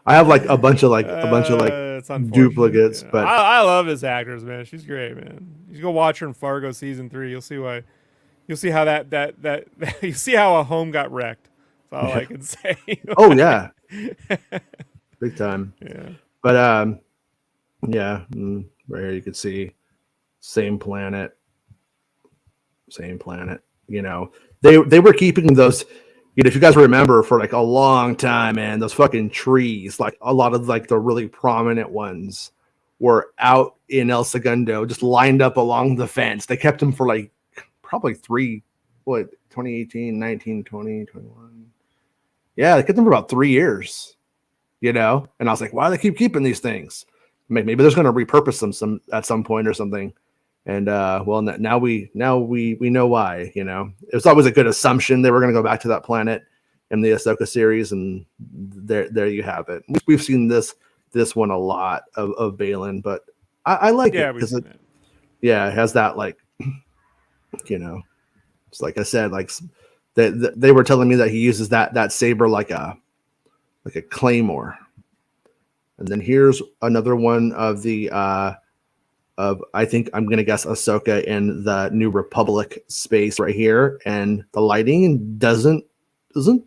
I have like a bunch of It's unfortunate. duplicates, Yeah. but I love his actors, man. She's great, man. You go watch her in Fargo season 3. You'll see why. You'll see how that you see how a home got wrecked. That's all I can say. oh yeah, big time. Yeah. But yeah, right here you can see same planet. You know, they were keeping those. You know, if you guys remember, for like a long time, man, those fucking trees, like a lot of like the really prominent ones, were out in El Segundo, just lined up along the fence. They kept them for like probably 2018, 19, 20, 21. Yeah, they kept them for about 3 years, you know? And I was like, why do they keep keeping these things? Maybe they're going to repurpose them at some point or something. And well, now we know why, you know. It was always a good assumption they were going to go back to that planet in the Ahsoka series, and there you have it. We've seen this one a lot of Baylan, but I like it because it has that, like, you know, it's like I said, like they were telling me that he uses that saber like a claymore. And then here's another one of the I think I'm gonna guess Ahsoka in the New Republic space right here, and the lighting isn't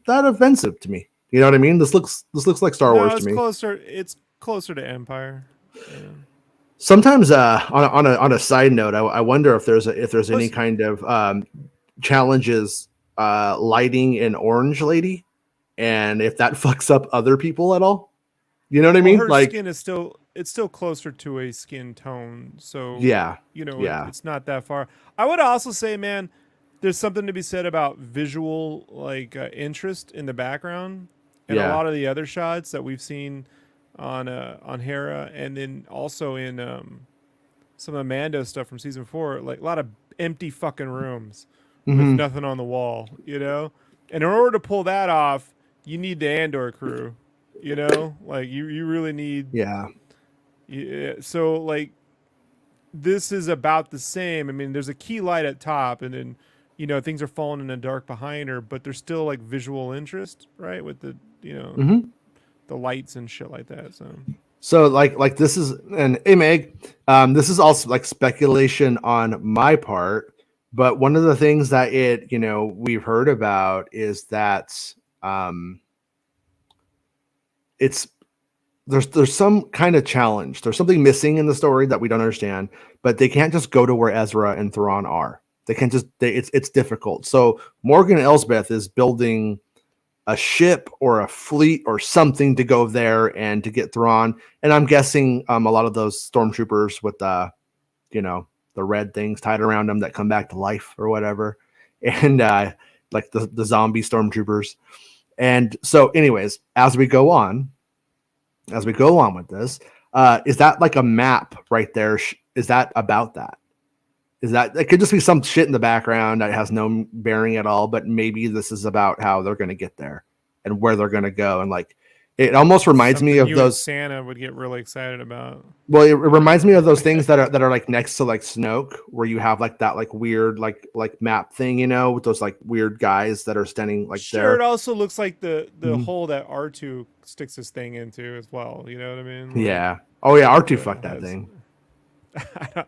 that offensive to me. You know what I mean? This looks like Star Wars to me. It's closer to Empire. Yeah. Sometimes on a side note, I wonder if there's any kind of challenges lighting in Orange Lady, and if that fucks up other people at all. You know what I mean? Her like, skin is still closer to a skin tone, so yeah, you know, yeah. it's not that far. I would also say, man, there's something to be said about visual interest in the background, and a lot of the other shots that we've seen on Hera, and then also in some of the Mando stuff from season 4, like a lot of empty fucking rooms with nothing on the wall, you know. And in order to pull that off, you need the Andor crew. You know, like you really need. Yeah. So like, this is about the same. I mean, there's a key light at top, and then, you know, things are falling in the dark behind her, but there's still like visual interest, right? With the, you know, the lights and shit like that. So like this is Meg. This is also like speculation on my part, but one of the things that we've heard about is that there's some kind of challenge. There's something missing in the story that we don't understand, but they can't just go to where Ezra and Thrawn are. They can't just. It's difficult. So Morgan Elsbeth is building a ship or a fleet or something to go there and to get Thrawn. And I'm guessing a lot of those stormtroopers with the red things tied around them that come back to life or whatever, and like the zombie stormtroopers. And so, anyways, as we go on with this, is that like a map right there? Is that about that? Is that, it could just be some shit in the background that has no bearing at all, but maybe this is about how they're going to get there and where they're going to go. And like, it almost reminds me of those Santa would get really excited about. Well, it reminds me of those things that are like next to like Snoke, where you have like that like weird like map thing, you know, with those like weird guys that are standing like there. It also looks like the hole that R2 sticks his thing into as well. You know what I mean? Like, yeah. Oh yeah, R2 fucked that thing.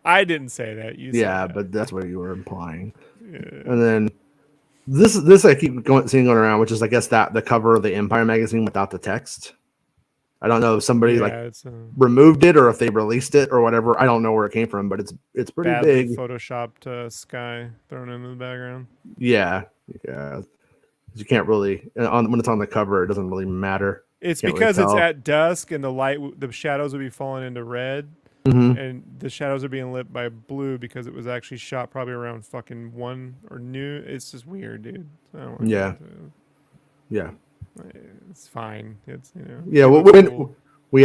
I didn't say that. You said that. But that's what you were implying. Yeah. And then this I keep seeing going around, which is I guess that the cover of the Empire magazine without the text. I don't know if somebody removed it or if they released it or whatever. I don't know where it came from, but it's pretty big. Photoshopped sky thrown into the background. Yeah. You can't really when it's on the cover, it doesn't really matter. It's because it's at dusk and the shadows would be falling into red. And the shadows are being lit by blue because it was actually shot probably around fucking 1 or noon. It's just weird, dude. I don't Yeah. It's fine. It's when we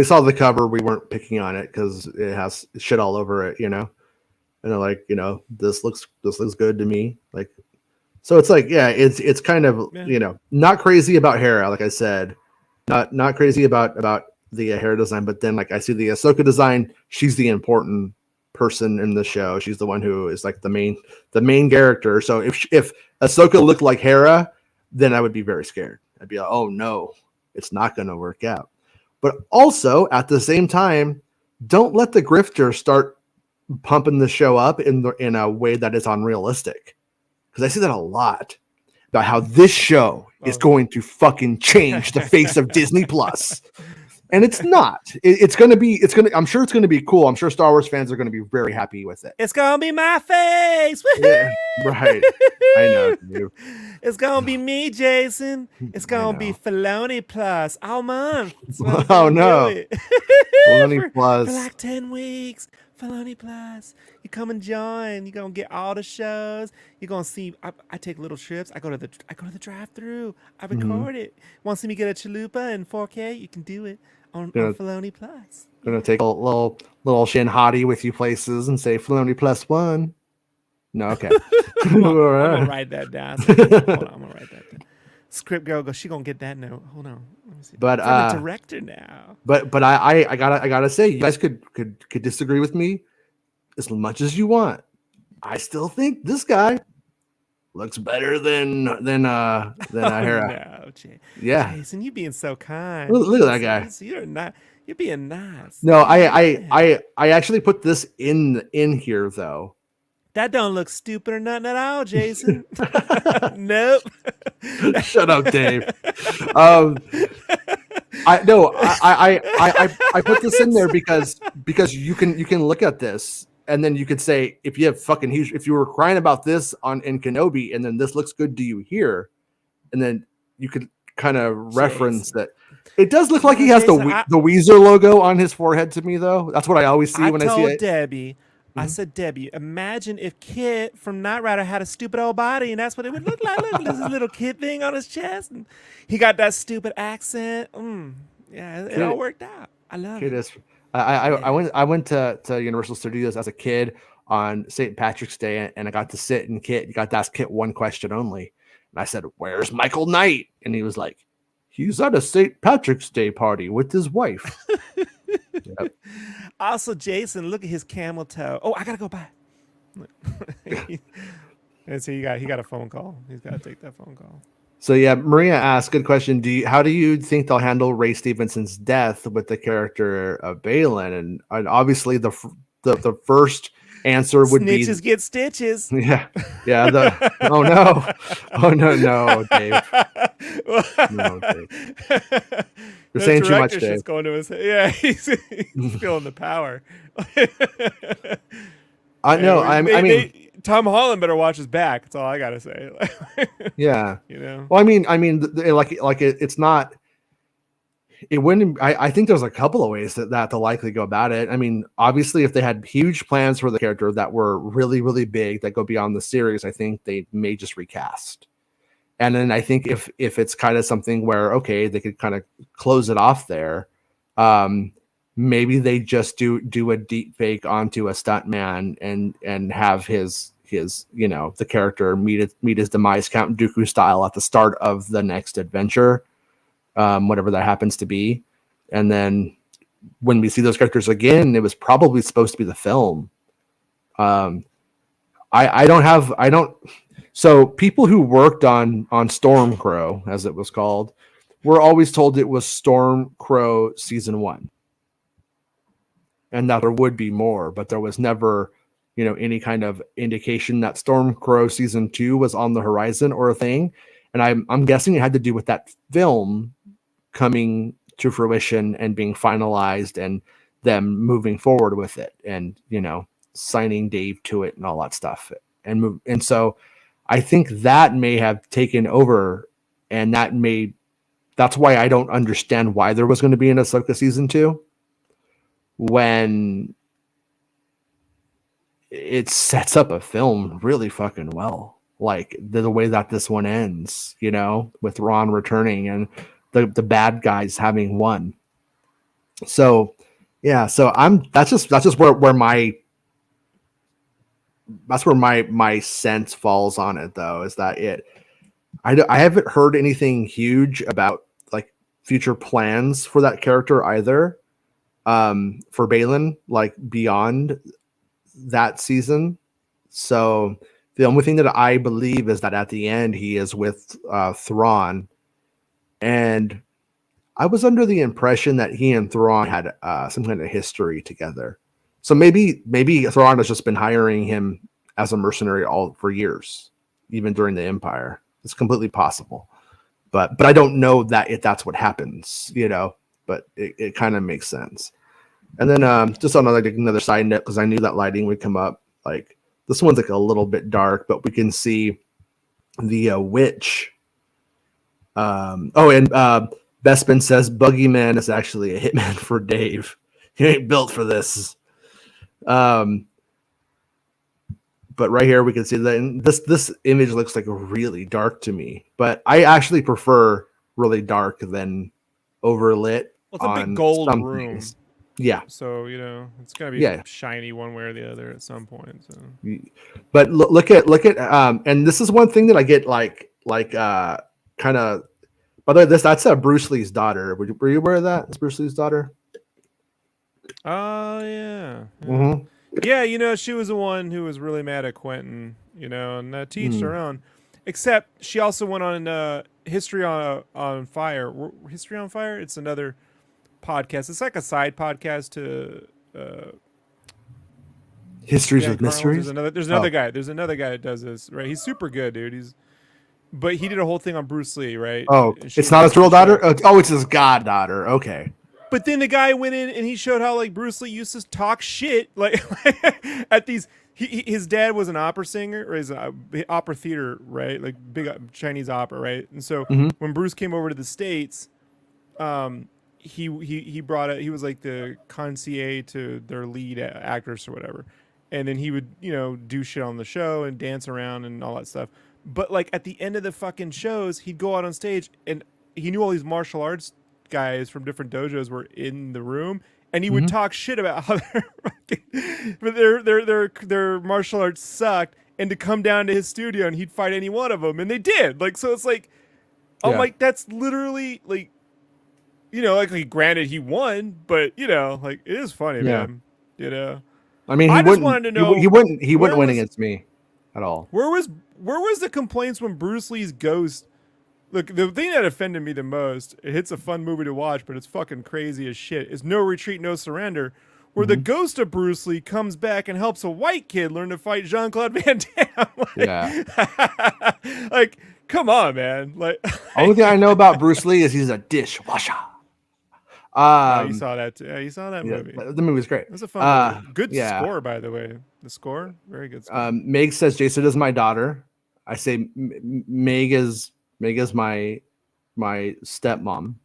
saw the cover, we weren't picking on it because it has shit all over it, you know. And they're like, this looks good to me, like. So it's like, it's kind of not crazy about Hera, like I said, not crazy about the Hera design, but then like I see the Ahsoka design, she's the important person in the show. She's the one who is like the main character. So if Ahsoka looked like Hera, then I would be very scared. I'd be like, oh no, it's not going to work out. But also at the same time, don't let the grifter start pumping the show up in a way that is unrealistic. Because I see that a lot about how this show is going to fucking change the face of Disney Plus. And it's not. I'm sure it's gonna be cool. I'm sure Star Wars fans are gonna be very happy with it. It's gonna be my face. Yeah, right. I know, dude. It's gonna be me, Jason. It's gonna be Filoni Plus all month. Oh no. Filoni Plus for like 10 weeks. Filoni Plus. You come and join. You're gonna get all the shows. You're gonna see. I take little trips. I go to the drive-through. I record it. Want to see me get a chalupa in 4K? You can do it on Filoni Plus. Gonna take a little shin hottie with you places and say Filoni Plus 1. No, okay. I'm gonna write that down. Hold on, I'm gonna write that down. Script girl goes. She gonna get that note. Hold on. Let me see. But I'm a director now. But I gotta say, you guys could disagree with me as much as you want. I still think this guy looks better than Hera. No, yeah, Jason, you being so kind. Look at that guy. You're being nice. No, I actually put this in here though. That don't look stupid or nothing at all, Jason. Nope. Shut up, Dave. I put this in there because you can look at this and then you could say if you were crying about this in Kenobi and then this looks good to you here, and then you could kind of reference that. It does look like he has the Weezer logo on his forehead to me though. That's what I always see when I see it. Debbie. I said, Debbie, imagine if Kit from Knight Rider had a stupid old body, and that's what it would look like. Look, there's a little kid thing on his chest, and he got that stupid accent. Yeah, it all worked out. I love it. I went to Universal Studios as a kid on St. Patrick's Day, and I got to sit and Kit. You got to ask Kit one question only, and I said, "Where's Michael Knight?" And he was like, "He's at a St. Patrick's Day party with his wife." Yep. Also, Jason, look at his camel toe. Oh, I gotta go by. And so he got a phone call. He's got to take that phone call. So yeah, Maria asked, good question. How do you think they'll handle Ray Stevenson's death with the character of Baylan? And obviously the first answer would be snitches get stitches. Yeah. Oh no, Dave. No, Dave. You're saying too much, Dave. Going to his head. Yeah, he's feeling the power. I know. I mean, Tom Holland better watch his back. That's all I gotta say. Yeah. You know. Well, I mean, it's not. It wouldn't. I think there's a couple of ways that they'll likely go about it. I mean, obviously, if they had huge plans for the character that were really, really big that go beyond the series, I think they may just recast. And then I think if it's kind of something where, okay, they could kind of close it off there, maybe they just do a deep fake onto a stuntman and have his the character meet his demise, Count Dooku style, at the start of the next adventure, whatever that happens to be. And then when we see those characters again, it was probably supposed to be the film. So people who worked on Stormcrow, as it was called, were always told it was Stormcrow season 1, and that there would be more, but there was never, any kind of indication that Stormcrow season 2 was on the horizon or a thing. And I'm guessing it had to do with that film coming to fruition and being finalized and them moving forward with it and, signing Dave to it and all that stuff. And so I think that may have taken over, and that's why I don't understand why there was going to be an Ahsoka season 2 when it sets up a film really fucking well. Like the way that this one ends, with Ron returning and the bad guys having won. So yeah, so that's just where my sense falls on it, though, is that I haven't heard anything huge about like future plans for that character either, for Baylan, like beyond that season. So the only thing that I believe is that at the end he is with Thrawn, and I was under the impression that he and Thrawn had some kind of history together. So maybe Thrawn has just been hiring him as a mercenary all for years, even during the Empire. It's completely possible, but I don't know that if that's what happens, you know. But it kind of makes sense. And then just on another side note, because I knew that lighting would come up. Like this one's like a little bit dark, but we can see the witch. And Bespin says Boogeyman is actually a hitman for Dave. He ain't built for this. But right here we can see that this image looks like really dark to me. But I actually prefer really dark than overlit. Well, it's a big gold room. Things. Yeah. So, you know, it's going to be shiny one way or the other at some point. So. But look at and this is one thing that I get like kind of. By the way, that's Bruce Lee's daughter. Were you aware of that? It's Bruce Lee's daughter. Oh yeah. Mm-hmm. Yeah, you know, she was the one who was really mad at Quentin. You know, and to each their own. Except she also went on History on Fire. History on Fire. It's another podcast. It's like a side podcast to Histories with Mysteries. There's another guy. There's another guy that does this. Right, he's super good, dude. But he did a whole thing on Bruce Lee, right? Oh, it's not his real daughter. Oh, it's his goddaughter. Okay. But then the guy went in and he showed how like Bruce Lee used to talk shit like at these. His dad was an opera singer, or his opera theater, right? Like big Chinese opera, right? And so when Bruce came over to the States, he brought he was like the concierge to their lead actress or whatever, and then he would do shit on the show and dance around and all that stuff. But like at the end of the fucking shows, he'd go out on stage and he knew all these martial arts guys from different dojos were in the room, and he would talk shit about how their martial arts sucked, and to come down to his studio and he'd fight any one of them, and they did. Like, so it's like, I'm like, that's literally like, like granted he won, but like it is funny, man. I mean, I just wanted to know he wouldn't win against me at all. Where was the complaints when Bruce Lee's ghost? Look, the thing that offended me the most, it's a fun movie to watch, but it's fucking crazy as shit, is No Retreat, No Surrender, where the ghost of Bruce Lee comes back and helps a white kid learn to fight Jean-Claude Van Damme. Like, come on, man. Like, only thing I know about Bruce Lee is he's a dishwasher. You saw that. Yeah, you saw that movie. The movie was great. It was a fun movie. Good score, by the way. The score, very good score. Meg says Jason is my daughter. I say Meg is my stepmom.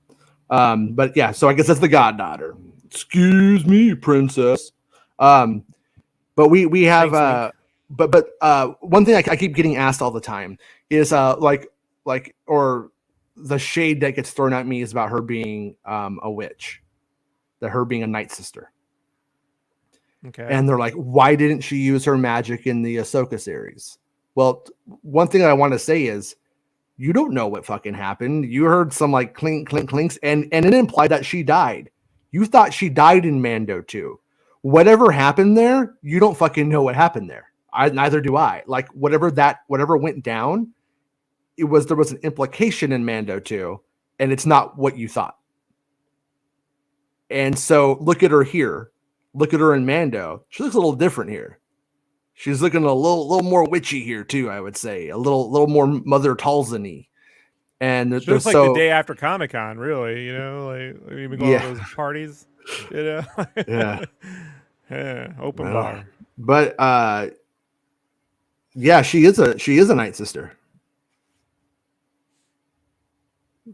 But yeah, so I guess that's the goddaughter. Excuse me, princess. But we have but one thing I keep getting asked all the time is or the shade that gets thrown at me is about her being a witch, that her being a night sister. Okay. And they're like, why didn't she use her magic in the Ahsoka series? Well, one thing I want to say is, you don't know what fucking happened. You heard some like clink, clink, clinks, and it implied that she died. You thought she died in Mando too. Whatever happened there, you don't fucking know what happened there. Neither do I. Like whatever went down, there was an implication in Mando too, and it's not what you thought. And so look at her here. Look at her in Mando. She looks a little different here. She's looking a little more witchy here too, I would say. A little more Mother Talzan-y. And it looks like the day after Comic-Con, really, like even going to those parties, Yeah. Open bar. But she is a night sister.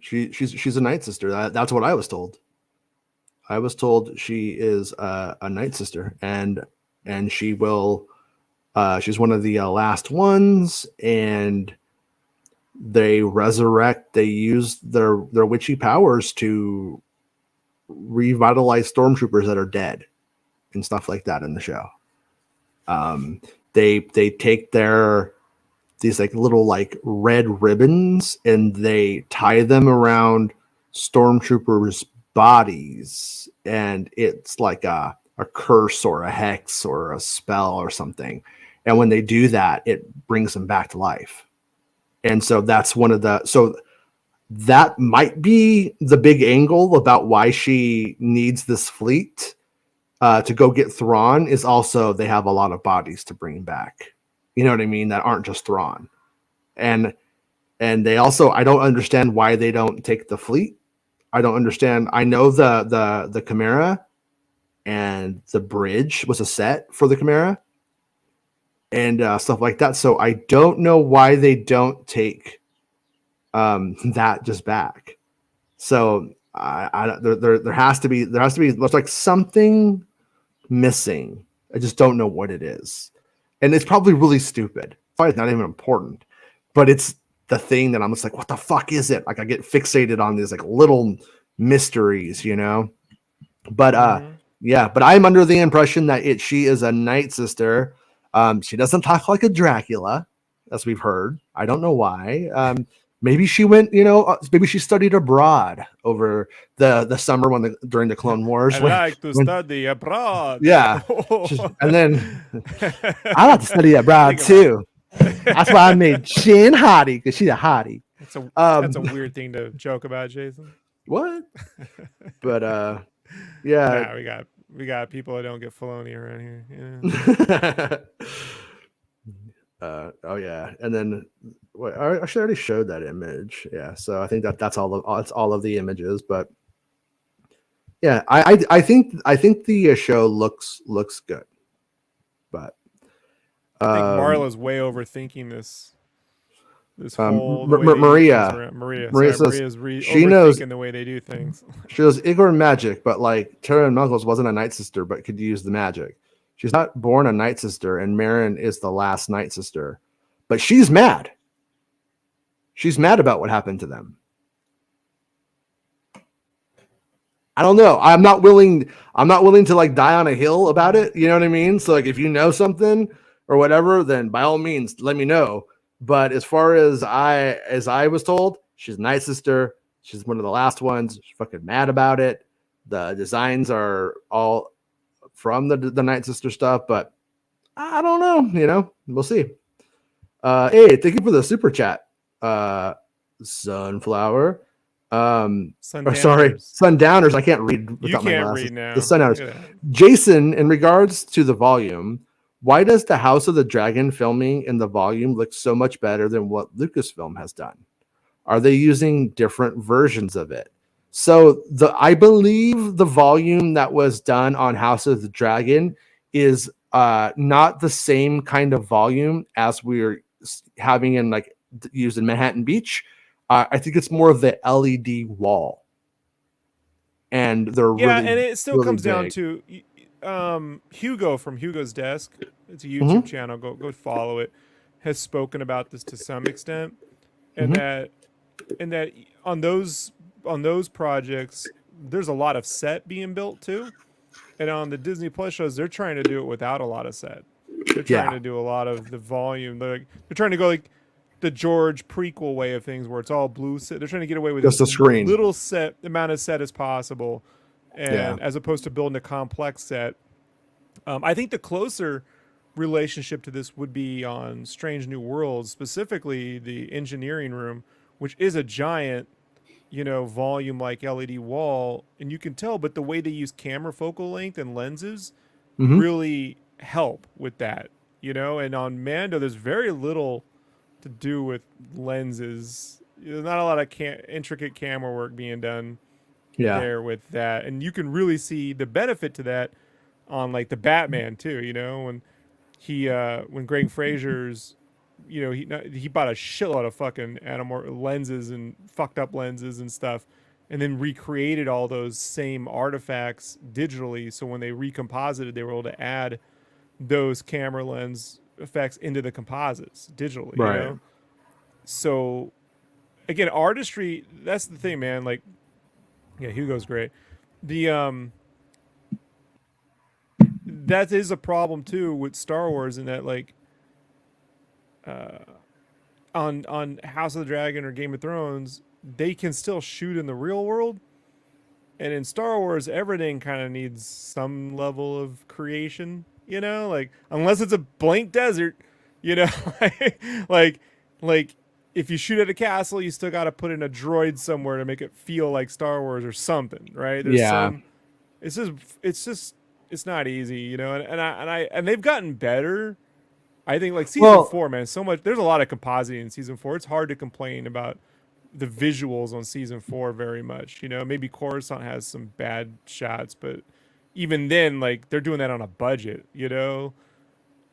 She's a night sister. That's what I was told. I was told she is a night sister, and she will. She's one of the last ones, and they resurrect. They use their witchy powers to revitalize stormtroopers that are dead and stuff like that in the show. They take these like little like red ribbons and they tie them around stormtroopers' bodies, and it's like a a curse or a hex or a spell or something. And when they do that, it brings them back to life. And so that's so that might be the big angle about why she needs this fleet to go get Thrawn, is also they have a lot of bodies to bring back. You know what I mean? That aren't just Thrawn. And they also, I don't understand why they don't take the fleet. I don't understand. I know the Chimera and the bridge was a set for the Chimera and stuff like that. So I don't know why they don't take that just back. So there has to be looks like something missing. I just don't know what it is, and it's probably really stupid. Probably not even important, but it's the thing that I'm just like, what the fuck is it? Like I get fixated on these like little mysteries, you know. But yeah, but I'm under the impression that she is a Night Sister. She doesn't talk like a Dracula, as we've heard. I don't know why. Maybe she went, maybe she studied abroad over the summer during the Clone Wars. I like to study abroad. Yeah, and then I like to study abroad too. That's why I made Shin hottie, because she's a hottie. That's a weird thing to joke about, Jason. What? But yeah. Nah, we got people that don't get Filoni around here. Yeah. Oh yeah, and then I actually already showed that image. Yeah, so I think that's all of the images. But yeah, I think the show looks good. But I think Marla's way overthinking this whole Maria says she knows the way they do things. She goes, Igor magic, but like Terran Muggles wasn't a Night Sister, but could use the magic. She's not born a Night Sister, and Marin is the last Night Sister. But she's mad. She's mad about what happened to them. I don't know. I'm not willing to like die on a hill about it. You know what I mean? So like if you know something or whatever, then by all means let me know. But as far as I was told, she's Night Sister. She's one of the last ones. She's fucking mad about it. The designs are all from the Night Sister stuff, but I don't know. We'll see. Hey, thank you for the super chat, Sunflower. Sundowners. I can't read without my glasses. Read now. The Sundowners. Jason, in regards to the volume, why does the House of the Dragon filming in the volume look so much better than what Lucasfilm has done? Are they using different versions of it? So I believe the volume that was done on House of the Dragon is not the same kind of volume as we're having in like used in Manhattan Beach. I think it's more of the LED wall, and they're and it still really comes big. down to Hugo from Hugo's Desk. It's a YouTube channel. Go follow it. Has spoken about this to some extent, and that on those projects, there's a lot of set being built too, and on the Disney Plus shows, they're trying to do it without a lot of set. They're trying to do a lot of the volume. They're trying to go like the George prequel way of things, where it's all blue set. They're trying to get away with just a screen, little set amount of set as possible, and as opposed to building a complex set. I think the closer relationship to this would be on Strange New Worlds, specifically the engineering room, which is a giant, volume like LED wall, and you can tell. But the way they use camera focal length and lenses really help with that, And on Mando, there's very little to do with lenses. There's not a lot of intricate camera work being done there with that, and you can really see the benefit to that on like the Batman too. When Greg Fraser's, he bought a shitload of fucking animal lenses and fucked up lenses and stuff, and then recreated all those same artifacts digitally. So when they recomposited, they were able to add those camera lens effects into the composites digitally, right? So again, artistry, that's the thing, man. Like, yeah, Hugo's great. The that is a problem too with Star Wars, in that like on House of the Dragon or Game of Thrones, they can still shoot in the real world, And in Star Wars, everything kind of needs some level of creation, like unless it's a blank desert, you know, like, like if you shoot at a castle, you still got to put in a droid somewhere to make it feel like Star Wars or something, right? There's Yeah. some, it's just, it's just, it's not easy, and they've gotten better. I think like season Well, 4, man, so much. There's a lot of compositing in season 4. It's hard to complain about the visuals on season 4 very much. Maybe Coruscant has some bad shots, but even then, like they're doing that on a budget.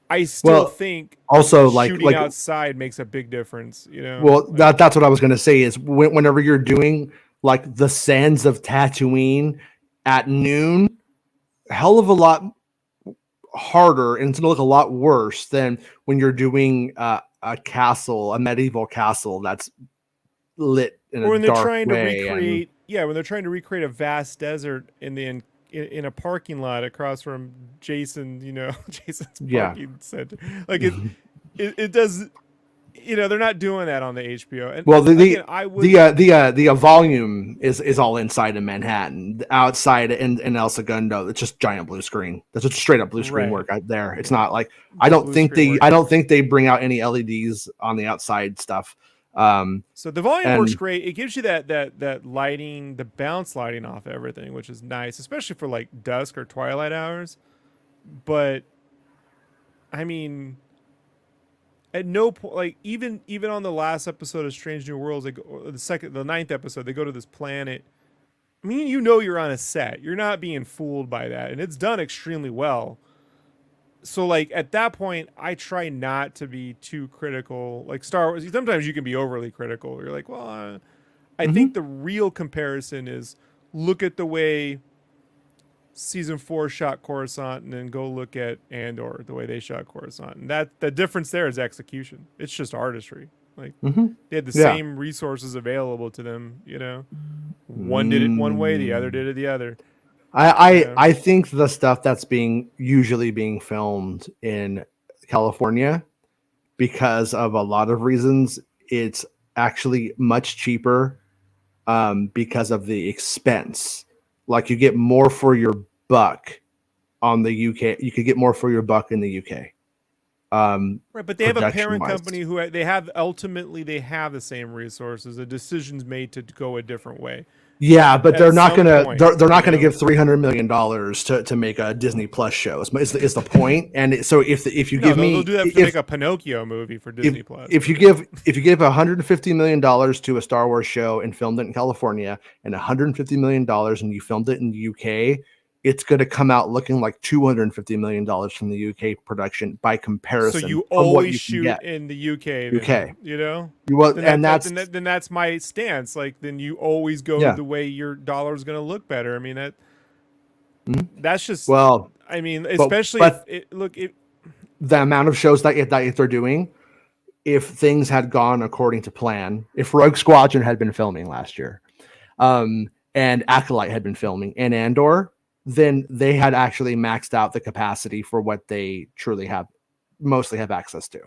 I still well, think also shooting outside makes a big difference. Well, that's what I was going to say is whenever you're doing like the sands of Tatooine at noon, hell of a lot harder, and it's going to look a lot worse than when you're doing a medieval castle that's lit in or a when they're dark trying way. to recreate, when they're trying to recreate a vast desert in a parking lot across from Jason's parking center. Like it does. They're not doing that on the HBO. And well, the volume is all inside of Manhattan. Outside in El Segundo, it's just giant blue screen. That's just straight up blue screen work out there. It's not like I don't think they bring out any LEDs on the outside stuff. So the volume works great. It gives you that lighting, the bounce lighting off everything, which is nice, especially for like dusk or twilight hours. But I mean, at no point, like even on the last episode of Strange New Worlds, the ninth episode, they go to this planet. I mean, you're on a set. You're not being fooled by that, and it's done extremely well. So like at that point, I try not to be too critical. Like Star Wars, sometimes you can be overly critical. You're like, well, I think the real comparison is look at the way season 4 shot Coruscant, and then go look at Andor, the way they shot Coruscant. And that the difference there is execution. It's just artistry. Like they had the same resources available to them. One did it one way, the other did it the other. I think the stuff that's usually being filmed in California, because of a lot of reasons, it's actually much cheaper because of the expense. Like you get more for your buck on the UK. You could get more for your buck in the UK. Right, but they have a parent company who they have the same resources. The decision's made to go a different way. Yeah, but they're not gonna give $300 million to make a Disney Plus show. Is the point? And so if you give me, they'll do that to make a Pinocchio movie for Disney Plus. If you give $150 million to a Star Wars show and filmed it in California, and $150 million and you filmed it in the UK, it's going to come out looking like $250 million from the UK production by comparison. So you always shoot in the UK. Then, then that's my stance. Like then you always go the way your dollar is going to look better. I mean that's just I mean, especially the amount of shows that they're doing. If things had gone according to plan, if Rogue Squadron had been filming last year, and Acolyte had been filming, and Andor, then they had actually maxed out the capacity for what they truly mostly have access to.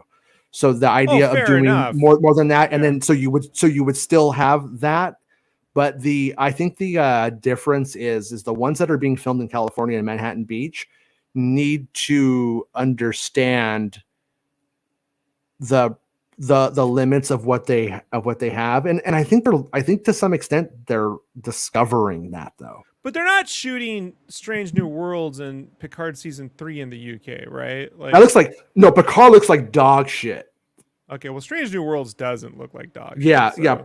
So the idea of doing more than that, and then so you would still have that, but I think the difference is the ones that are being filmed in California and Manhattan Beach need to understand the limits of what they have, and I think to some extent they're discovering that though. But they're not shooting Strange New Worlds and Picard season 3 in the UK, right? Like that looks like Picard looks like dog shit. Okay, well, Strange New Worlds doesn't look like dog shit. Yeah.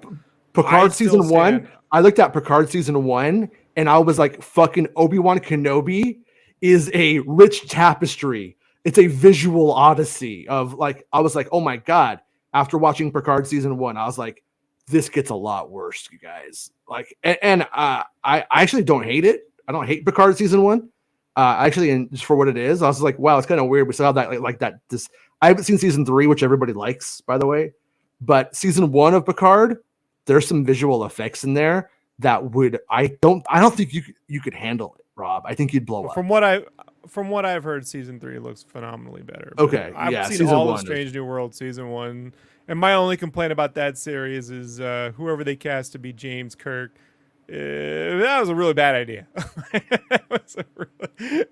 Picard season 1. I looked at Picard season 1 and I was like, fucking Obi-Wan Kenobi is a rich tapestry. It's a visual odyssey of like, I was like, oh my God. After watching Picard season 1, I was like, this gets a lot worse, you guys. Like, and I actually don't hate it. I don't hate Picard season 1. Actually, and just for what it is, I was like, wow, it's kind of weird. We still have that like that. I haven't seen season 3, which everybody likes, by the way. But season 1 of Picard, there's some visual effects in there that I don't think you could handle it, Rob. I think you'd blow up. From what I've heard, season 3 looks phenomenally better. Okay, I've seen all of Strange New World season 1, and my only complaint about that series is whoever they cast to be James Kirk. that was a really bad idea.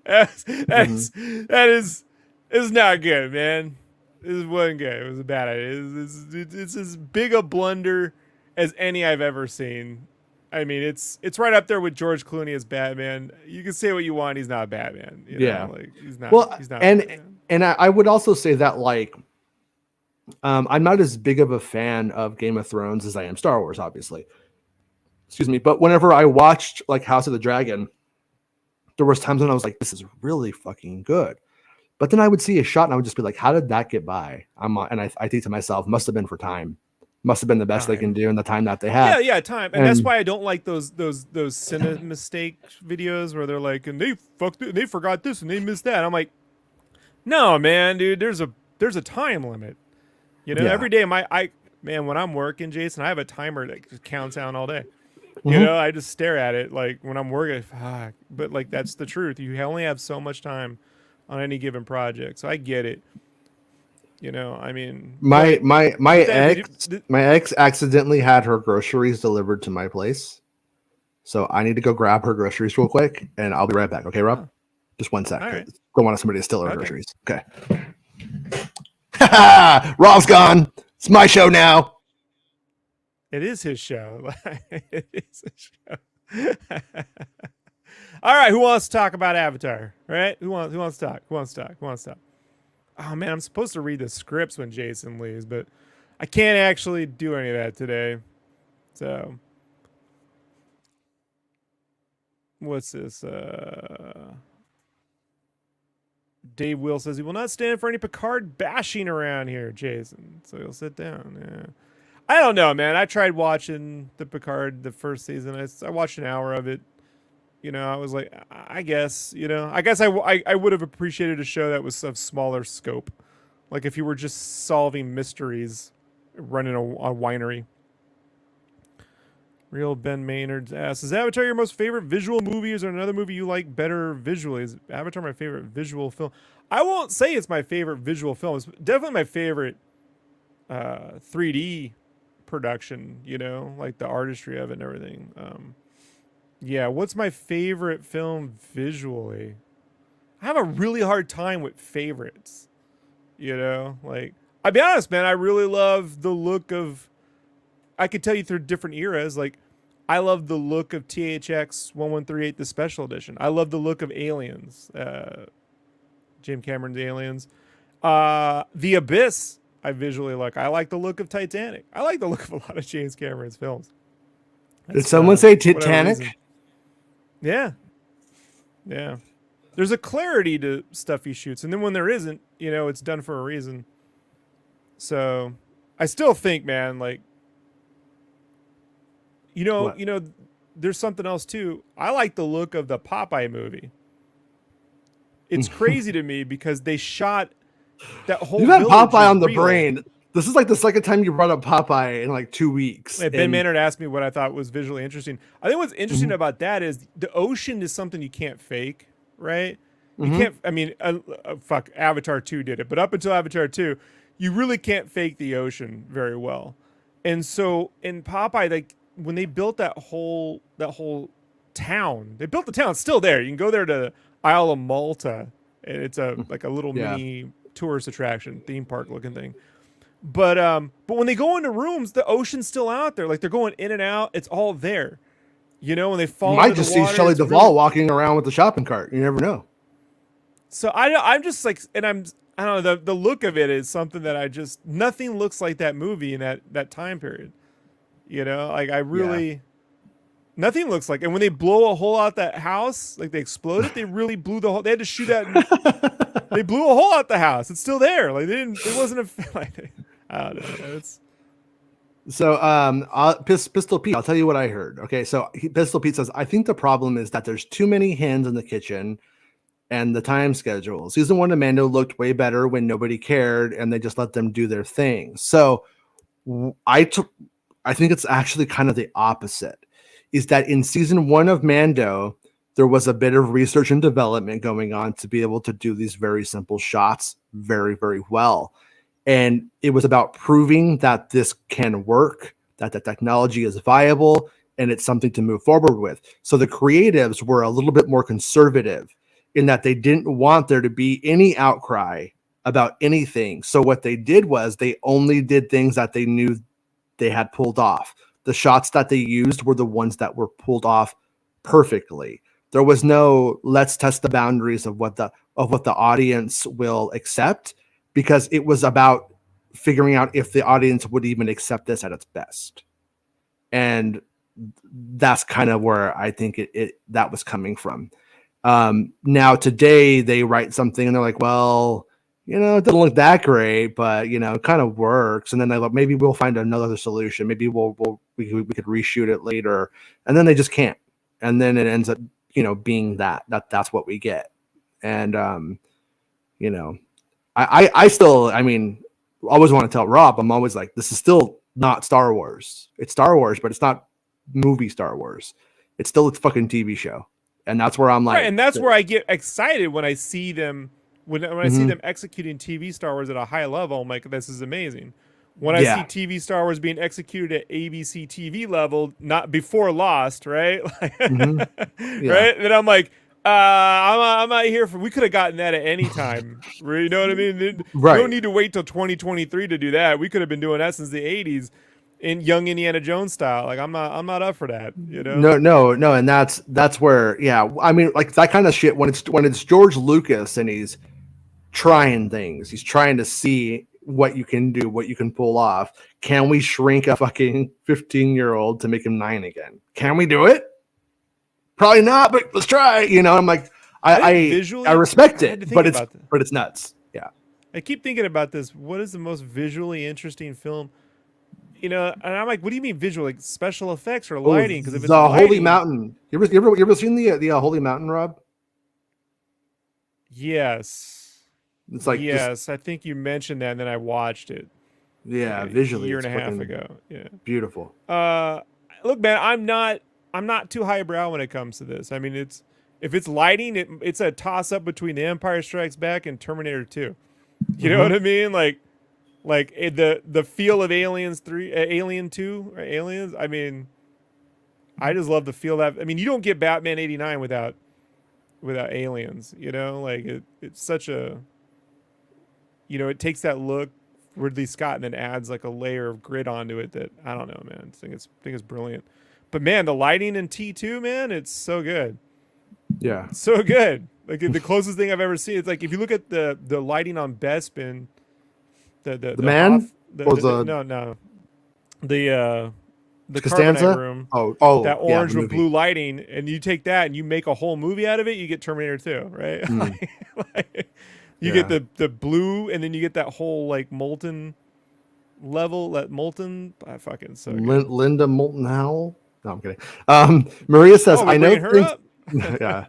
That is not good, man. This wasn't good. It was a bad idea. It's as big a blunder as any I've ever seen. I mean, it's right up there with George Clooney as Batman. You can say what you want, he's not Batman. You know? Like he's not. Well, he's not. And I would also say that like, I'm not as big of a fan of Game of Thrones as I am Star Wars, obviously. Excuse me, but whenever I watched like House of the Dragon, there was times when I was like, "This is really fucking good," but then I would see a shot and I would just be like, "How did that get by?" And I think to myself, "Must have been for time. Must have been the best they can do in the time that they had." Yeah, time, and that's why I don't like those cine mistake videos where they're like, "And they forgot this and they missed that." I'm like, "No, man, dude, there's a time limit." You know, every day man, when I'm working, Jason, I have a timer that just counts down all day. You know, I just stare at it like when I'm working. Fuck. But like that's the truth. You only have so much time on any given project, so I get it. You know, I mean, my ex accidentally had her groceries delivered to my place, so I need to go grab her groceries real quick, and I'll be right back. Okay, Rob? Just 1 sec. Right. Don't want somebody to steal her groceries. Okay. Rob's gone. It's my show now. It is his show. It is his show. All right, who wants to talk about Avatar? All right, who wants to talk? Who wants to talk? Oh man, I'm supposed to read the scripts when Jason leaves, but I can't actually do any of that today. So, what's this? Dave Will says he will not stand for any Picard bashing around here, Jason. So he'll sit down. Yeah. I don't know, man. I tried watching the Picard the first season. I watched an hour of it. You know, I was like, I guess I would have appreciated a show that was of smaller scope. Like if you were just solving mysteries, running a winery. Real Ben Maynard asks, is Avatar your most favorite visual movie? Is there another movie you like better visually? Is Avatar my favorite visual film? I won't say it's my favorite visual film. It's definitely my favorite 3D production, you know, like the artistry of it and everything. Yeah, what's my favorite film visually? I have a really hard time with favorites, you know? Like, I'll be honest, man, I really love the look of, I could tell you through different eras, like, I love the look of THX 1138, the special edition. I love the look of Aliens, Jim Cameron's Aliens. The Abyss, I visually like. I like the look of Titanic. I like the look of a lot of James Cameron's films. Did someone say Titanic? Yeah. Yeah. There's a clarity to stuff he shoots. And then when there isn't, you know, it's done for a reason. So I still think, man, like, you know, there's something else too. I like the look of the Popeye movie. It's crazy to me because they shot that whole. You had Popeye on the brain. This is like the second time you brought up Popeye in like 2 weeks. Ben Maynard asked me what I thought was visually interesting. I think what's interesting about that is the ocean is something you can't fake, right? You can't. I mean, fuck, Avatar 2 did it, but up until Avatar 2, you really can't fake the ocean very well. And so in Popeye, like when they built that whole town, they built the town. It's still there. You can go there to Isle of Malta, and it's like a little mini tourist attraction, theme park looking thing. But when they go into rooms, the ocean's still out there. Like they're going in and out. It's all there. You know, when they fall. You might just see Shelley Duvall walking around with the shopping cart. You never know. So I'm just like, and I don't know. The look of it is something that nothing looks like that movie in that time period. You know, like I really, nothing looks like. And when they blow a hole out that house, like they exploded, they really blew the hole. They had to shoot that. They blew a hole out the house. It's still there. Like it wasn't a. Like, I don't know. So, Pistol Pete, I'll tell you what I heard. Okay, so Pistol Pete says, I think the problem is that there's too many hands in the kitchen and the time schedule. Season 1 of Mando looked way better when nobody cared and they just let them do their thing. So I think it's actually kind of the opposite, is that in season 1 of Mando, there was a bit of research and development going on to be able to do these very simple shots very, very well. And it was about proving that this can work, that the technology is viable, and it's something to move forward with. So the creatives were a little bit more conservative in that they didn't want there to be any outcry about anything. So what they did was they only did things that they knew they had pulled off. The shots that they used were the ones that were pulled off perfectly. There was no let's test the boundaries of what the audience will accept, because it was about figuring out if the audience would even accept this at its best. And that's kind of where I think that was coming from. Now today they write something and they're like, well, it doesn't look that great, but it kind of works. And then they like, maybe we'll find another solution. Maybe we could reshoot it later. And then they just can't. And then it ends up, being that's what we get. And I still, I always want to tell Rob, I'm always like, this is still not Star Wars. It's Star Wars, but it's not movie Star Wars. It's still a fucking TV show. And that's where I'm like, right, and that's where I get excited when I see them when I see them executing TV Star Wars at a high level. I'm like, this is amazing. When I see TV Star Wars being executed at ABC TV level, not before Lost, right? Right? Then I'm like, I'm not here for. We could have gotten that at any time. You know what I mean? Right. We don't need to wait till 2023 to do that. We could have been doing that since the 80s. In young Indiana Jones style. Like I'm not up for that, No, and that's where, like that kind of shit when it's George Lucas and he's trying things, he's trying to see what you can do, what you can pull off. Can we shrink a fucking 15-year-old to make him 9 again? Can we do it? Probably not, but let's try. I'm like, I respect it, but it's nuts. Yeah. I keep thinking about this. What is the most visually interesting film? And I'm like, what do you mean visual? Like special effects or lighting? Because if it's the Holy Mountain, you ever seen the Holy Mountain, Rob? It's like yes, I think you mentioned that, and then I watched it. Yeah, visually, a year and a half ago. Yeah, beautiful. Look, man, I'm not too highbrow when it comes to this. If it's lighting, it's a toss up between The Empire Strikes Back and Terminator 2. You know what I mean? Like the feel of Alien 2 or Aliens. I just love the feel that. You don't get Batman 89 without Aliens. It's such a. It takes that look, Ridley Scott, and then adds like a layer of grit onto it that I don't know, man. I think it's brilliant. But man, the lighting in T2, man, it's so good. Yeah, so good. Like the closest thing I've ever seen. It's like if you look at the lighting on Bespin. The man? The Costanza Carbonite room. Oh, that orange with blue lighting, and you take that and you make a whole movie out of it. You get Terminator 2, right? You get the blue, and then you get that whole like molten level. That molten, fucking so good. Linda Moulton Howell. No, I'm kidding. Maria says, "I know." Yeah.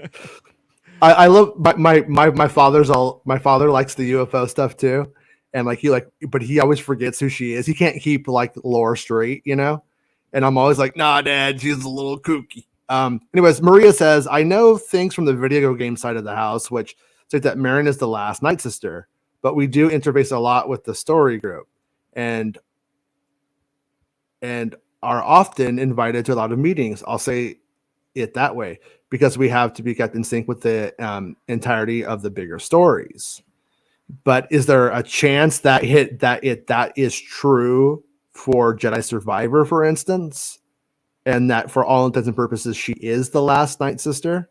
I love my father likes the UFO stuff too. And but he always forgets who she is. He can't keep like lore straight, And I'm always like, nah, Dad, she's a little kooky. Anyways, Maria says, I know things from the video game side of the house, which say that Marin is the last Night Sister, but we do interface a lot with the story group and are often invited to a lot of meetings. I'll say it that way because we have to be kept in sync with the entirety of the bigger stories. But is there a chance that that is true for Jedi Survivor, for instance, and that for all intents and purposes she is the last Night Sister,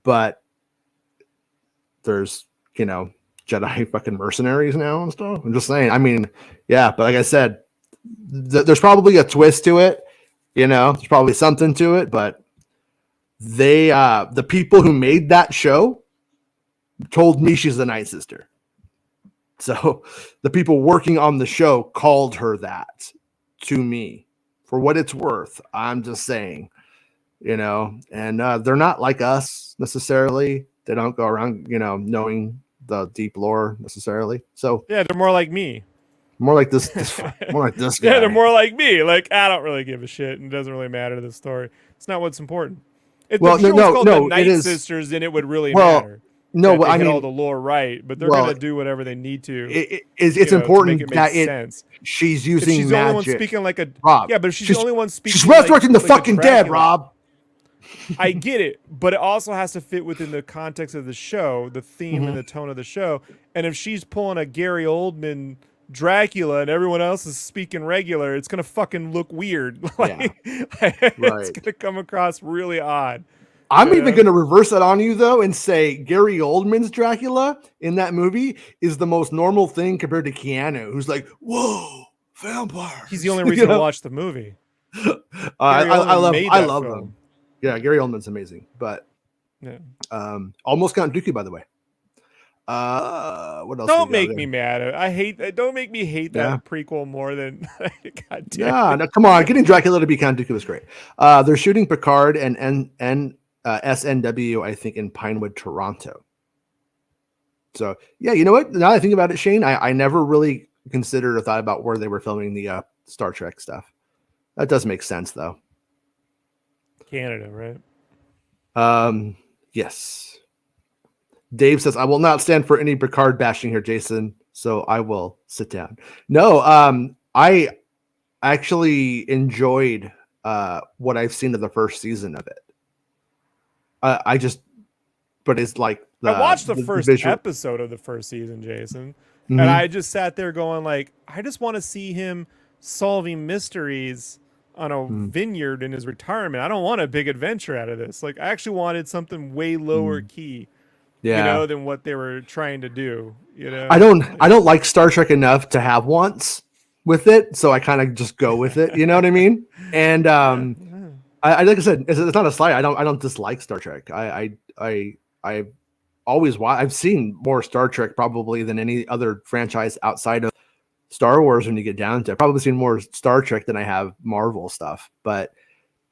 but there's Jedi fucking mercenaries now and stuff? I'm just saying. Yeah, but like I said, there's probably a twist to it. There's probably something to it, but they the people who made that show told me she's the Night Sister. So the people working on the show called her that to me. For what it's worth, I'm just saying, and they're not like us necessarily. They don't go around, knowing the deep lore necessarily. So yeah, they're more like me. More like this more like this guy. Yeah, they're more like me. Like, I don't really give a shit, and it doesn't really matter to the story. It's not what's important. If the show was called The Night Sisters, then it would really matter. No, that they I hit all mean, the lore right, but they're well, gonna do whatever they need to. it's To make important it make that sense. she's If using she's the only one magic. speaking like a Rob, yeah, but if she's the only one she's speaking resurrecting the like a fucking dead, Dracula, Rob. I get it, but it also has to fit within the context of the show, the theme and Mhm. the tone of the show. And if she's pulling a Gary Oldman Dracula and everyone else is speaking regular, it's gonna fucking look weird. Yeah, It's right. gonna come across really odd. I'm even going to reverse that on you though and say Gary Oldman's Dracula in that movie is the most normal thing compared to Keanu, who's like, "Whoa, vampires!" He's the only reason to watch the movie. I love them. Yeah, Gary Oldman's amazing, but yeah. Almost Count Dooku, by the way. What else? Don't make me mad. I hate. Don't make me hate Yeah. that prequel more than. God damn. Yeah, no, come on. Getting Dracula to be Count Dooku was great. They're shooting Picard and SNW, I think, in Pinewood, Toronto. So yeah, you know what? Now that I think about it, Shane, I never really considered or thought about where they were filming the Star Trek stuff. That does make sense, though. Canada, right? Yes. Dave says, I will not stand for any Picard bashing here, Jason, so I will sit down. No, I actually enjoyed what I've seen of the first season of it. But it's like I watched the first episode of the first season, Jason, and I just sat there going like, I just want to see him solving mysteries on a vineyard in his retirement. I don't want a big adventure out of this. Like, I actually wanted something way lower key, than what they were trying to do. I don't like Star Trek enough to have wants with it, so I kind of just go with it. You know what I mean? And I like I said, it's not a slight. I don't dislike Star Trek. I've always I've seen more Star Trek probably than any other franchise outside of Star Wars. When you get down to it, I've probably seen more Star Trek than I have Marvel stuff. But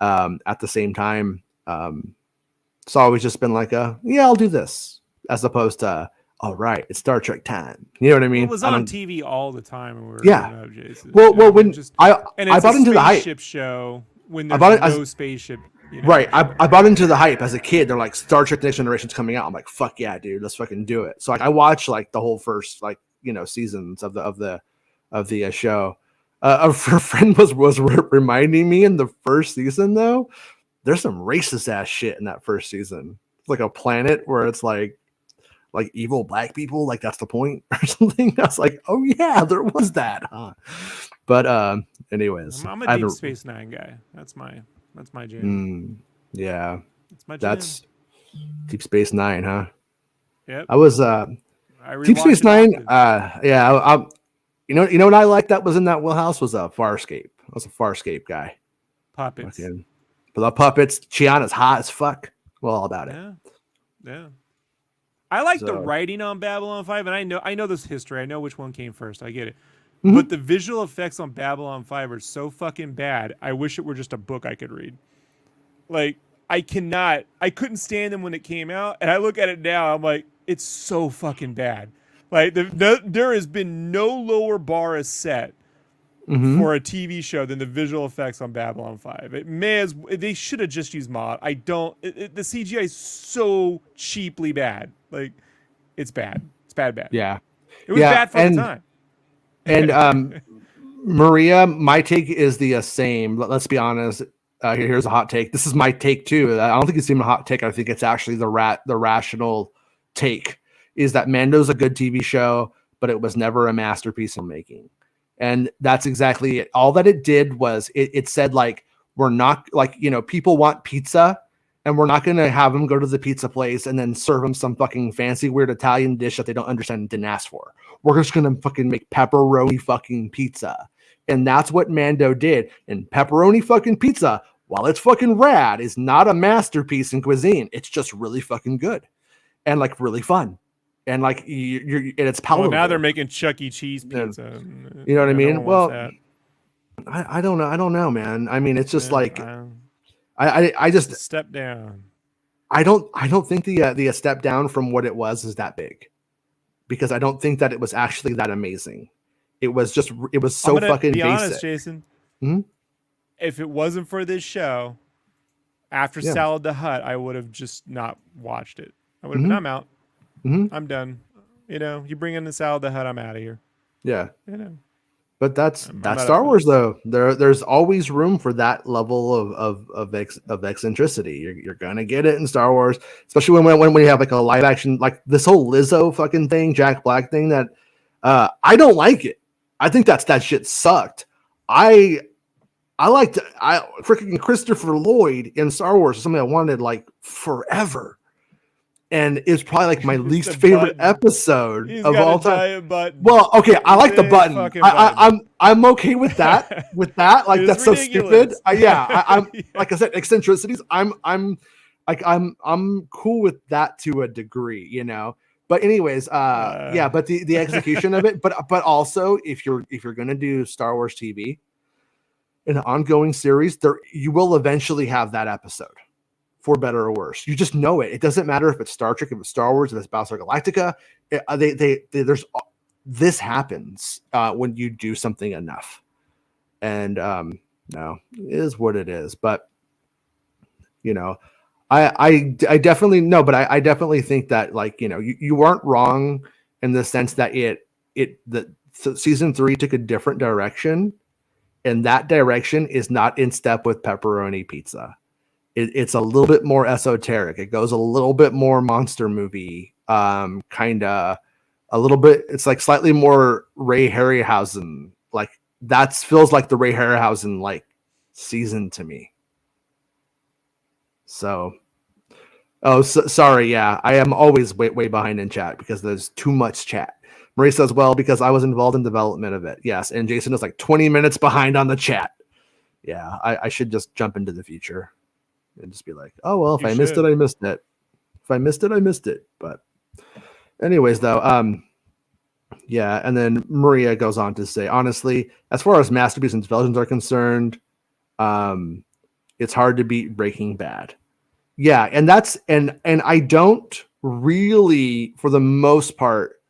at the same time, it's always just been like I'll do this, as opposed to all right, it's Star Trek time. You know what I mean? It was on TV all the time when we were growing up, Jason. Well, when I bought into the hype show when there's no spaceship. Right. I bought into the hype as a kid. They're like, Star Trek Next Generation's coming out. I'm like, fuck yeah, dude, let's fucking do it. So I watched like the whole first seasons of the show. A friend was reminding me in the first season though, there's some racist ass shit in that first season. It's like a planet where it's like evil black people, like that's the point or something. I was like, oh yeah, there was that, huh? But anyways, I'm a Deep Space Nine guy. That's my jam. Yeah. That's my jam. That's Deep Space Nine, huh? Yep. I was Deep Space Nine. You know what I liked that was in that wheelhouse was Farscape. I was a Farscape guy. Puppets. But the puppets, Chiana's hot as fuck. Well, all about it. Yeah. I like the writing on Babylon 5, and I know this history. I know which one came first. I get it. But the visual effects on Babylon 5 are so fucking bad. I wish it were just a book I could read. Like, I couldn't stand them when it came out. And I look at it now, I'm like, it's so fucking bad. Like, there has been no lower bar set for a TV show than the visual effects on Babylon 5. They should have just used mod. The CGI is so cheaply bad. Like, it's bad. It's bad. Yeah. It was bad for the time. And Maria, my take is the same. Let's be honest. Here's a hot take. This is my take too. I don't think it's even a hot take. I think it's actually the rational take. Is that Mando's a good TV show, but it was never a masterpiece in making. And that's exactly it. All that it did was it said like we're not like people want pizza. And we're not going to have them go to the pizza place and then serve them some fucking fancy weird Italian dish that they don't understand and didn't ask for. We're just going to fucking make pepperoni fucking pizza. And that's what Mando did. And pepperoni fucking pizza, while it's fucking rad, is not a masterpiece in cuisine. It's just really fucking good. And like really fun. And like and it's palatable. Well, now they're making Chuck E. Cheese pizza. You know what I mean? No well, I don't know. I don't know, man. I mean, it's just I just step down. I don't think the step down from what it was is that big, because I don't think that it was actually that amazing. It was so fucking be basic. Honest, Jason. If it wasn't for this show, after Salad the Hut, I would have just not watched it. I would have been, I'm out. I'm done. You bring in the Salad the Hut, I'm out of here. Yeah. You know, But that's I'm not a Star fan. Wars, though. There's always room for that level of eccentricity. You're gonna get it in Star Wars, especially when you have like a live action, like this whole Lizzo fucking thing, Jack Black thing. That I don't like it. I think that shit sucked. I liked freaking Christopher Lloyd in Star Wars is something I wanted like forever. And it's probably like my least favorite episode He's of got all a time. giant button. Well, okay, I like the Big button. fucking button. I'm okay with that. Like It is that's so stupid. ridiculous. I'm Yeah. like I said, eccentricities. I'm cool with that to a degree, you know. But anyways, yeah. But the execution of it, but also if you're gonna do Star Wars TV, an ongoing series, you will eventually have that episode. For better or worse, you just know it. It doesn't matter if it's Star Trek, if it's Star Wars, if it's Battlestar Galactica. This happens when you do something enough, and no, it is what it is. But you know, I definitely no, but I definitely think that like you aren't wrong in the sense that season 3 took a different direction, and that direction is not in step with pepperoni pizza. It's a little bit more esoteric. It goes a little bit more monster movie, kind of a little bit. It's like slightly more Ray Harryhausen. Like that feels like the Ray Harryhausen like season to me. So, sorry. Yeah, I am always way behind in chat because there's too much chat. Marie says, well, because I was involved in development of it. Yes. And Jason is like 20 minutes behind on the chat. Yeah, I should just jump into the future. And just be like, oh, well, if I missed it, I missed it. If I missed it, I missed it. But anyways, though, yeah. And then Maria goes on to say, honestly, as far as masterpieces and televisions are concerned, it's hard to beat Breaking Bad. Yeah. And and I don't really, for the most part,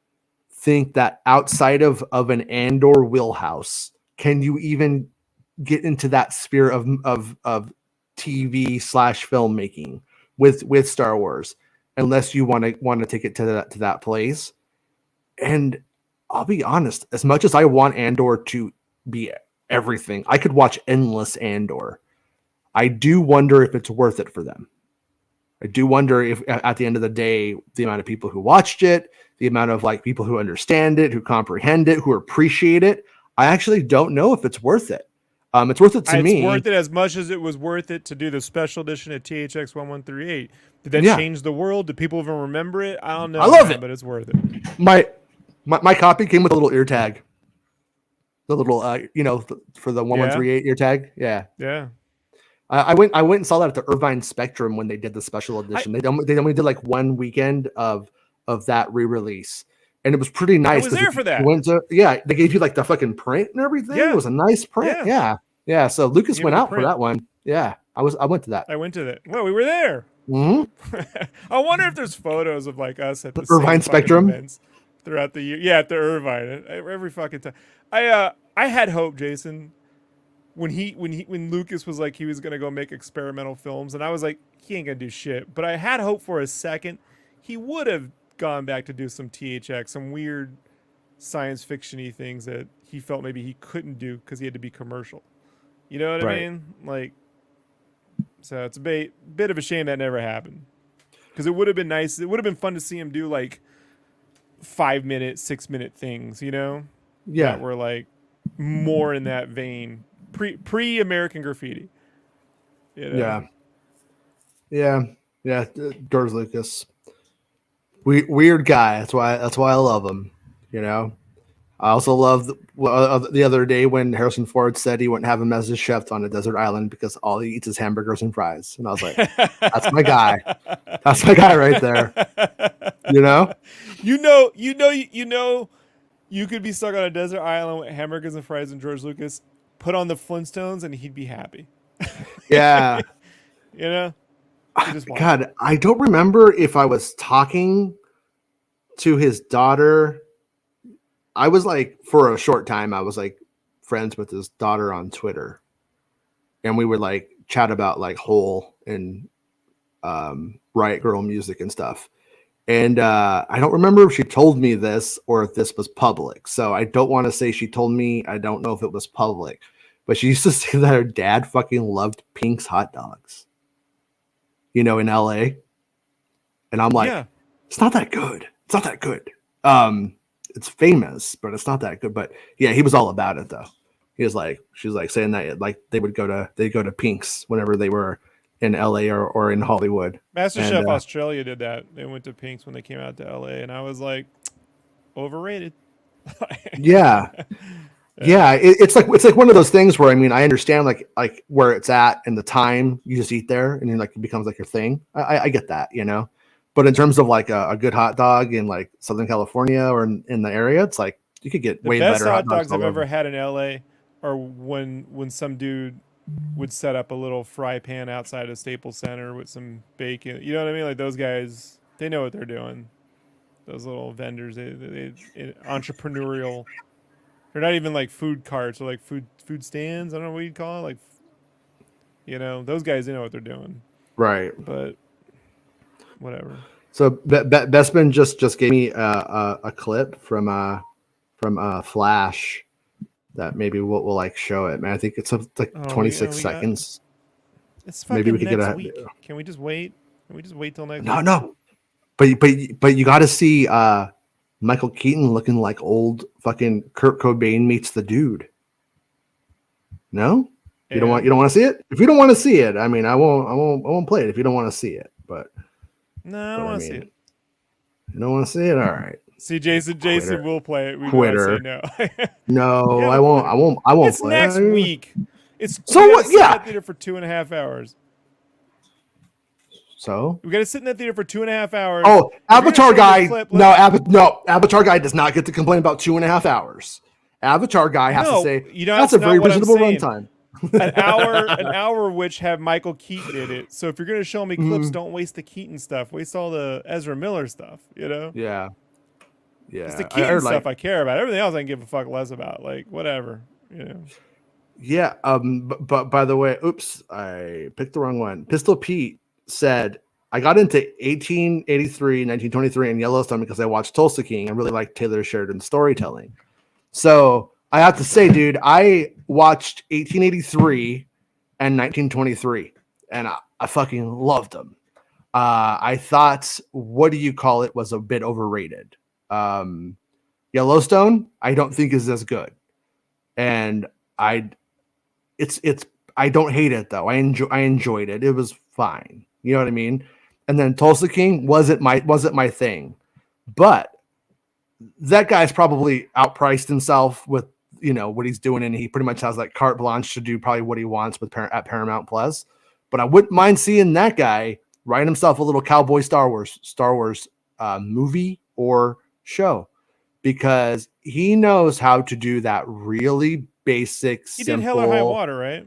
think that outside of an Andor wheelhouse, can you even get into that sphere of TV / filmmaking with Star Wars, unless you want to take it to that place. And I'll be honest, as much as I want Andor to be everything, I could watch endless Andor. I do wonder if it's worth it for them. I do wonder if at the end of the day, the amount of people who watched it, the amount of like people who understand it, who comprehend it, who appreciate it, I actually don't know if it's worth it. It's worth it to me. It's worth it as much as it was worth it to do the special edition of THX 1138. Did that change the world? Do people even remember it? I don't know. I love it, but it's worth it. My copy came with a little ear tag. The little for the 1138 ear tag. Yeah. Yeah. I went and saw that at the Irvine Spectrum when they did the special edition. They only did like one weekend of that re-release. And it was pretty nice. I was there for that. They gave you like the fucking print and everything. Yeah. It was a nice print. Yeah. So Lucas went out for that one. Yeah. I went to that. I went to that. Well, we were there. Mm-hmm. I wonder if there's photos of like us at the Irvine Spectrum events throughout the year. Yeah, at the Irvine. Every fucking time. I had hope, Jason, when Lucas was like he was gonna go make experimental films, and I was like, he ain't gonna do shit. But I had hope for a second he would have gone back to do some THX, some weird science fiction-y things that he felt maybe he couldn't do because he had to be commercial. You know what I mean? Like, so it's a bit of a shame that never happened, because it would have been nice. It would have been fun to see him do like 5-minute, 6-minute things, that were like more in that vein, pre American Graffiti. Yeah. George Lucas. Weird guy. That's why I love him. I also love the other day when Harrison Ford said he wouldn't have him as a chef on a desert island because all he eats is hamburgers and fries. And I was like, that's my guy. That's my guy right there. You could be stuck on a desert island with hamburgers and fries and George Lucas. Put on the Flintstones and he'd be happy. Yeah. God, I don't remember if I was talking to his daughter. I was like, for a short time, I was like friends with his daughter on Twitter. And we would like chat about like Hole and Riot Girl music and stuff. And I don't remember if she told me this or if this was public. So I don't want to say she told me. I don't know if it was public. But she used to say that her dad fucking loved Pink's hot dogs, in LA. And I'm like, Yeah. it's not that good. It's not that good. It's famous, but it's not that good. But yeah, he was all about it though. She was like saying that like they'd go to Pink's whenever they were in LA or in Hollywood. MasterChef Australia did that. They went to Pink's when they came out to LA, and I was like, overrated. Yeah. Yeah, it's like one of those things where I understand like where it's at and the time you just eat there and then like it becomes like your thing. I get that, but in terms of like a good hot dog in like Southern California or in the area, it's like you could get way better hot dogs I've ever had in LA are when some dude would set up a little fry pan outside of Staples Center with some bacon. You know what I mean? Like those guys, they know what they're doing. Those little vendors, they entrepreneurial. They're not even like food carts or like food stands. I don't know what you'd call it. Like, those guys, they know what they're doing. Right. But whatever. So Bestman just gave me a clip from Flash that maybe we'll like show it, man. I think it's like 26 seconds. It's fucking maybe we could get a week. Can we just wait? Can we just wait till next week? No. But you got to see Michael Keaton looking like old fucking Kurt Cobain meets the dude. No, you don't want to see it. If you don't want to see it, I won't play it. If you don't want to see it, but no, I don't want to see it. You don't want to see it. All right. See, Jason will play it. We Quitter. Say no. No, yeah, I won't. It's play next it. week. It's so what? Yeah. In that theater for 2.5 hours. So we got to sit in that theater for 2.5 hours. Oh, Avatar guy. Avatar guy does not get to complain about 2.5 hours. Avatar guy has to say that's a very reasonable runtime. an hour which have Michael Keaton in it. So if you're going to show me clips, don't waste the Keaton stuff. Waste all the Ezra Miller stuff. Yeah. It's the Keaton stuff I care about. Everything else I can give a fuck less about. Like whatever. Yeah. But by the way, oops, I picked the wrong one. Pistol Pete said, I got into 1883, 1923 and Yellowstone because I watched Tulsa King. I really like Taylor Sheridan's storytelling. So I have to say, dude, I watched 1883 and 1923 and I fucking loved them. I thought, what do you call it, was a bit overrated. Yellowstone, I don't think is as good. And I don't hate it though. I enjoyed it. It was fine. You know what I mean? And then Tulsa King wasn't my thing, but that guy's probably outpriced himself with what he's doing, and he pretty much has like carte blanche to do probably what he wants at Paramount Plus. But I wouldn't mind seeing that guy write himself a little cowboy Star Wars movie or show, because he knows how to do that really basic. He did Hell or High Water, right?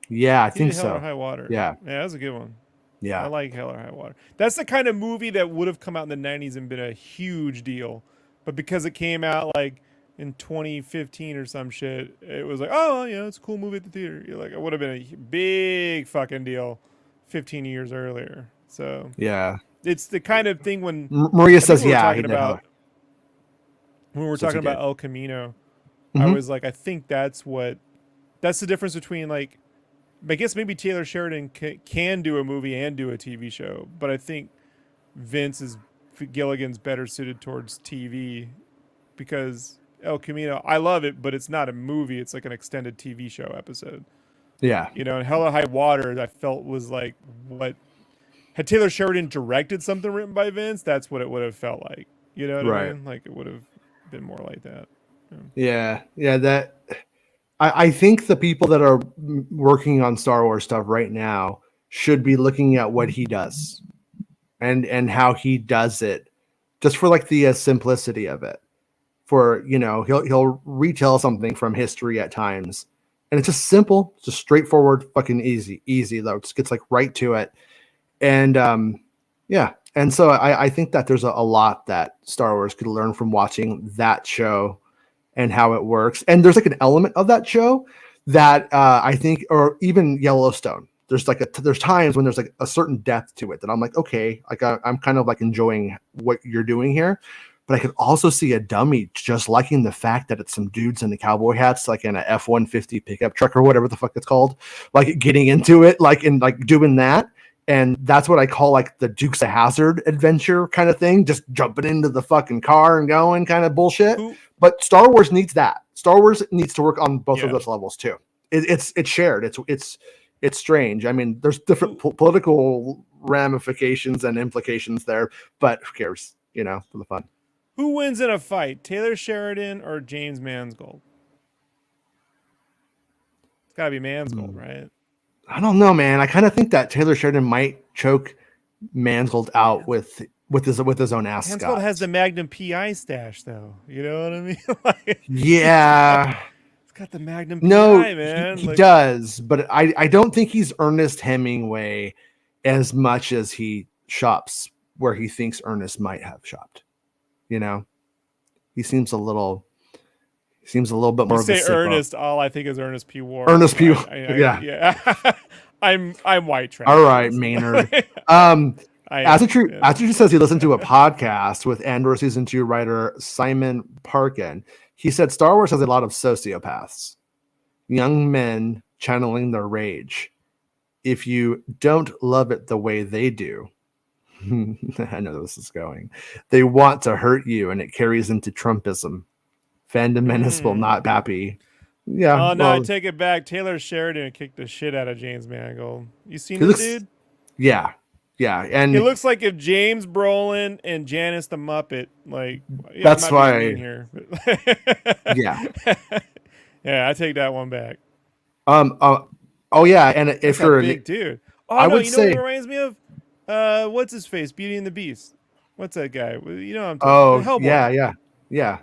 Yeah, I think so. Hell or High Water. Yeah, that's a good one. Yeah, I like Hell or High Water. That's the kind of movie that would have come out in the 90s and been a huge deal, but because it came out like in 2015 or some shit, it was like, oh yeah, it's a cool movie at the theater. It would have been a big fucking deal 15 years earlier. So yeah, it's the kind of thing when Maria says, when we're talking about El Camino, I was like, I think that's the difference between like, I guess maybe Taylor Sheridan can do a movie and do a TV show, but I think Gilligan's better suited towards TV, because El Camino, I love it, but it's not a movie. It's like an extended TV show episode. Yeah. And Hell or High Water, I felt was like what had Taylor Sheridan directed something written by Vince, that's what it would have felt like. You know what I mean? Like it would have been more like that. Yeah. That I think the people that are working on Star Wars stuff right now should be looking at what he does and how he does it, just for like the simplicity of it. For, he'll retell something from history at times, and it's just simple, just straightforward, fucking easy though. It just gets like right to it. And yeah. And so I think that there's a lot that Star Wars could learn from watching that show and how it works. And there's like an element of that show that I think, or even Yellowstone, there's times when there's like a certain depth to it that I'm like, okay, like I'm kind of like enjoying what you're doing here. But I could also see a dummy just liking the fact that it's some dudes in the cowboy hats, like in a F-150 pickup truck or whatever the fuck it's called, like getting into it, like and like doing that. And that's what I call like the Dukes of Hazzard adventure kind of thing, just jumping into the fucking car and going kind of bullshit. But Star Wars needs that. Star Wars needs to work on both of those levels too. It's shared. It's strange. I mean, there's different political ramifications and implications there, but who cares? You know, for the fun. Who wins in a fight, Taylor Sheridan or James Mangold? It's got to be Mangold, right? I don't know, man. I kind of think that Taylor Sheridan might choke Mangold out with his own ass. Mangold has the Magnum PI stash, though. You know what I mean? Like, yeah. It's got the Magnum PI, man. He does, but I don't think he's Ernest Hemingway as much as he shops where he thinks Ernest might have shopped. You know, he seems a little bit more. You say Ernest, all I think is Ernest P. Ward. Ernest P. Yeah. I'm white trash. All right, Maynard. Astro says he listened to a podcast with Andor season 2 writer Simon Parkin. He said Star Wars has a lot of sociopaths, young men channeling their rage. If you don't love it the way they do, I know this is going. They want to hurt you, and it carries into Trumpism. Fandom menace will not be happy. Yeah. Oh no, I take it back. Taylor Sheridan kicked the shit out of James Mangold. You seen this dude? Yeah, and it looks like if James Brolin and Janice the Muppet, like, that's why. Here. Yeah. Yeah, I take that one back. Oh yeah, and if you're a big dude, I would you know say what it reminds me of? What's his face? Beauty and the Beast. What's that guy? You know what I'm talking about? Yeah. Yeah.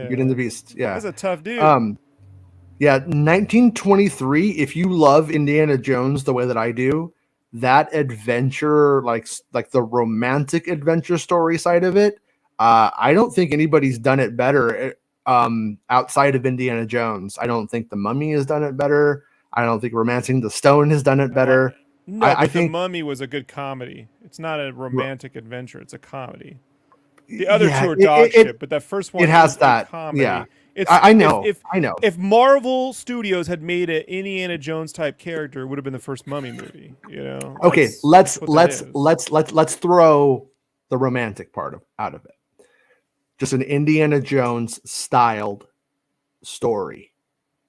Beauty and the Beast. Yeah. That's a tough dude. Yeah, 1923. If you love Indiana Jones the way that I do, that adventure, like the romantic adventure story side of it, I don't think anybody's done it better outside of Indiana Jones. I don't think The Mummy has done it better. I don't think Romancing the Stone has done it better. No, I think The Mummy was a good comedy. It's not a romantic adventure. It's a comedy. The other two are dog shit, but that first one has that comedy. Yeah, I know. I know. If Marvel Studios had made an Indiana Jones type character, it would have been the first Mummy movie. You know. Okay, let's throw the romantic part out of it. Just an Indiana Jones styled story,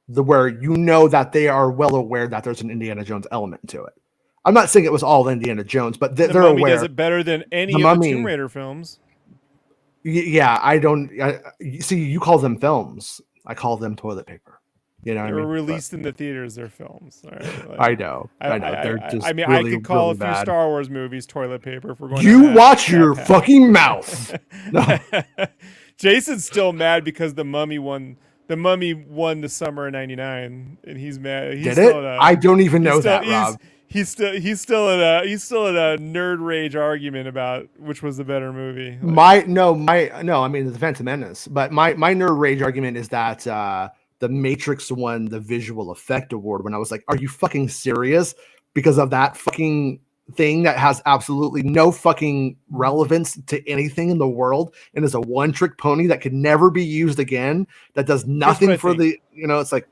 where you know that they are well aware that there's an Indiana Jones element to it. I'm not saying it was all Indiana Jones, but they're Mummy aware. Does it better than any of the Tomb Raider films. Yeah, see, you call them films. I call them toilet paper. You know, they were released in the theaters. They're films. Right? Like, I know. They're just. I mean, really, I could call really a few bad. Star Wars movies toilet paper if we're going. You watch your fucking mouth. No. Jason's still mad because the Mummy won. The Mummy won the summer of '99, and he's mad. He's Did it? I don't even know that, Rob. He's still in a nerd rage argument about which was the better movie. Like, I mean, the Phantom Menace. But my nerd rage argument is that the Matrix won the visual effect award. When I was like, "Are you fucking serious?" Because of that fucking thing that has absolutely no fucking relevance to anything in the world and is a one-trick pony that could never be used again. That does nothing for the. You know, it's like.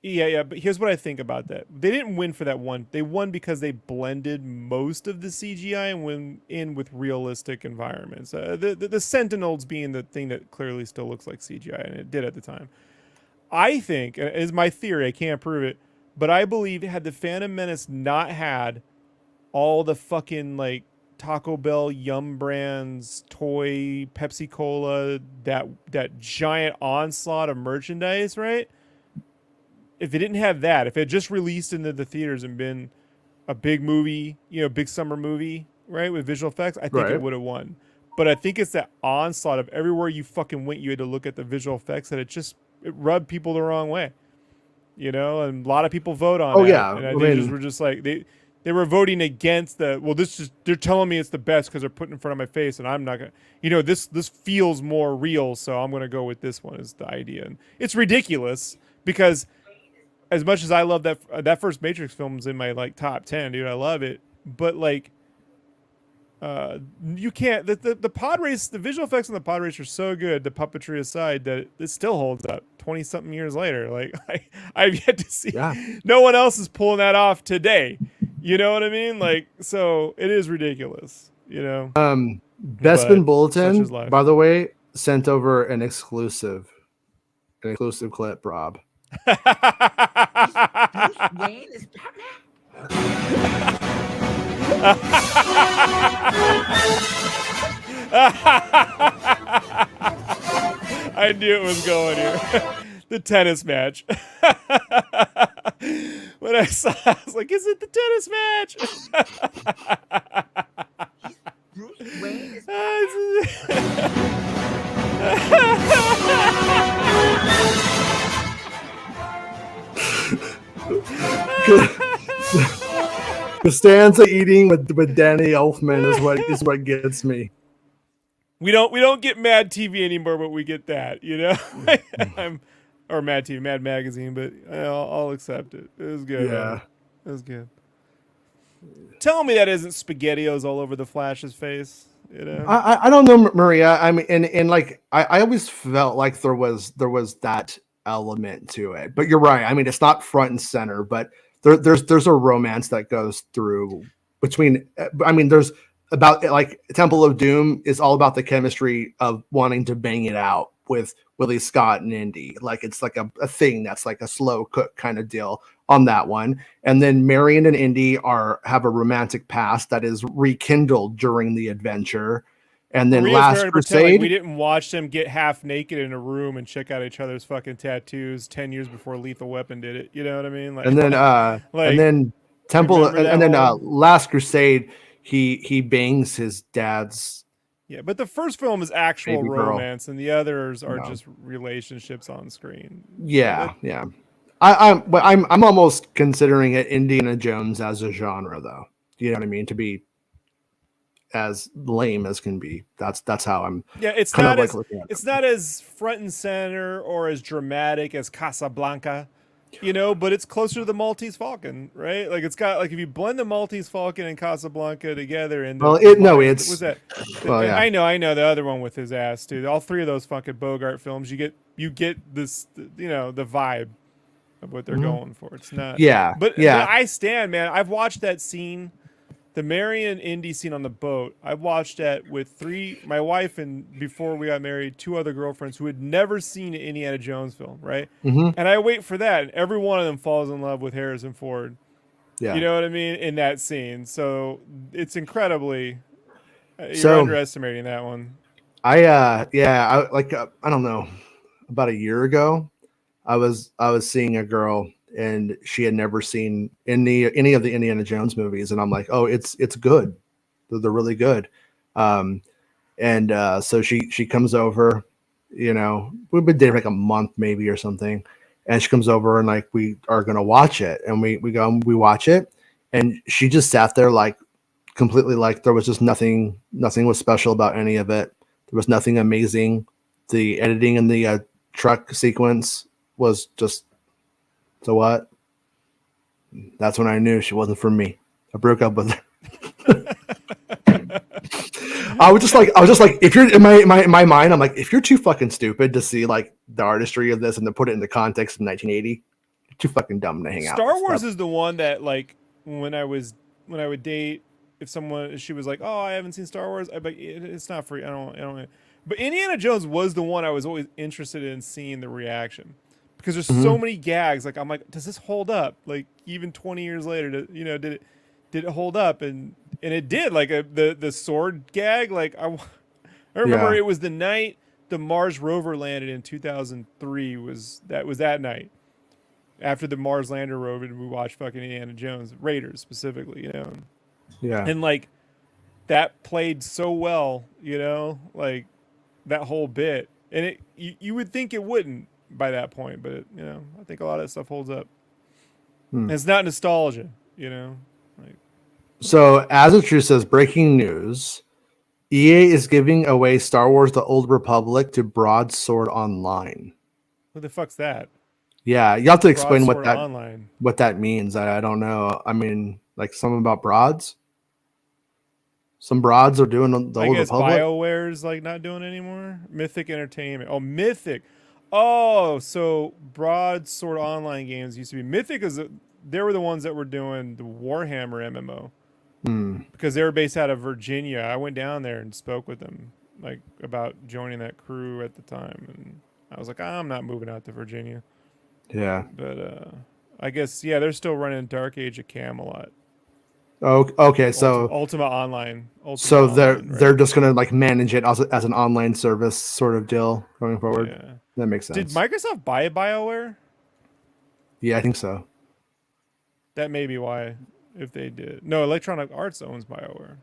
Yeah, but here's what I think about that. They didn't win for that one. They won because they blended most of the CGI and went in with realistic environments. The Sentinels being the thing that clearly still looks like CGI, and it did at the time. I think, is my theory, I can't prove it, but I believe had the Phantom Menace not had all the fucking like Taco Bell, Yum Brands, toy, Pepsi Cola, that giant onslaught of merchandise, right? If it didn't have that, if it just released into the theaters and been a big movie, big summer movie, right, with visual effects, I think it would have won. But I think it's that onslaught of everywhere you fucking went, you had to look at the visual effects that it rubbed people the wrong way, and a lot of people vote on. And they were just like they were voting against they're telling me it's the best because they're putting it in front of my face, and I'm not gonna, this feels more real, so I'm gonna go with this one is the idea, and it's ridiculous because. as much as I love that first Matrix film is in my like top 10, dude. I love it, but like you can't the pod race, the visual effects on the pod race are so good, the puppetry aside, that it still holds up 20 something years later. Like I've yet to see no one else is pulling that off today. You know what I mean? Like, so it is ridiculous, you know. Bespin Bulletin, by the way, sent over an exclusive clip, Rob. Bruce Wayne is Batman. I knew it was going here. The tennis match. When I saw it, I was like, is it the tennis match? Bruce Wayne is Costanza eating with Danny Elfman is what gets me. We don't get Mad TV anymore, but we get that, you know. Or Mad TV, Mad Magazine, but I'll accept it. It was good. Yeah, it was good. Tell me that isn't SpaghettiOs all over the Flash's face. You know, I don't know, Maria. I mean, and like I always felt like there was that element to it, but you're right. I mean, it's not front and center, but there's a romance that goes through between. I mean, there's about like Temple of Doom is all about the chemistry of wanting to bang it out with Willie Scott and Indy. Like it's like a thing that's like a slow cook kind of deal on that one. And then Marion and Indy have a romantic past that is rekindled during the adventure. And then Last Crusade, like we didn't watch them get half naked in a room and check out each other's fucking tattoos 10 years before Lethal Weapon did it. You know what I mean? Like, and then Temple, and then Last Crusade, he bangs his dad's. Yeah, but the first film is actual romance, and the others are just relationships on screen. Yeah, yeah. I'm almost considering it Indiana Jones as a genre, though. You know what I mean? To be as lame as can be. That's how I'm. Yeah, it's not as front and center or as dramatic as Casablanca, you know. But it's closer to the Maltese Falcon, right? Like it's got like if you blend the Maltese Falcon and Casablanca together, and was that? Well, yeah. I know the other one with his ass, dude. All three of those fucking Bogart films, you get this, you know, the vibe of what they're going for. It's not. Yeah. But I stand, man. I've watched that scene, the Marion Indy scene on the boat. I've watched that with my wife, and before we got married, 2 other girlfriends who had never seen an Indiana Jones film, right? Mm-hmm. And I wait for that, and every one of them falls in love with Harrison Ford. Yeah. You know what I mean? In that scene. So it's incredibly, you're underestimating that one. I don't know, about a year ago, I was seeing a girl and she had never seen any of the Indiana Jones movies, and I'm like, oh, it's good, they're really good. So she comes over, you know, we've been dating like a month maybe or something, and she comes over and like we are gonna watch it, and we go and we watch it, and she just sat there like completely like there was just nothing was special about any of it. There was nothing amazing. The editing in the truck sequence was just, so what? That's when I knew she wasn't for me. I broke up with her. I was just like, if you're in my mind, I'm like, if you're too fucking stupid to see like the artistry of this and to put it in the context of 1980, you're too fucking dumb to hang out. Star Wars is the one that like when I would date, if she was like, oh, I haven't seen Star Wars, I'd be like, it's not free. I don't. But Indiana Jones was the one I was always interested in seeing the reaction. Because there's so many gags, like I'm like, does this hold up? Like even 20 years later, did it hold up? And it did. Like the sword gag. Like I remember it was the night the Mars rover landed in 2003. Was that night after the Mars lander rover, and we watched fucking Indiana Jones, Raiders specifically, you know. Yeah. And like that played so well, you know, like that whole bit, and you would think it wouldn't by that point, but you know, I think a lot of that stuff holds up. It's not nostalgia, you know. Like, so As It True says, breaking news: EA is giving away Star Wars: The Old Republic to Broadsword Online. who the fuck's that? Yeah, you have to explain Broad Sword Online. what that means. I don't know. I mean, like something about broads. Some broads are doing the I Old guess Republic. BioWare's like not doing it anymore. Mythic Entertainment. Oh, Mythic. Oh, so Broad Sword Online games used to be Mythic. They were the ones that were doing the Warhammer MMO because they were based out of Virginia. I went down there and spoke with them like about joining that crew at the time, and I was like, I'm not moving out to Virginia. Yeah. But I guess they're still running Dark Age of Camelot. Oh, okay. So Ultima Online. so they're Online, right? just gonna like manage it as an online service sort of deal going forward. Yeah. That makes sense. Did Microsoft buy BioWare? Yeah, I think so. That may be why. If they did, no, Electronic Arts owns BioWare.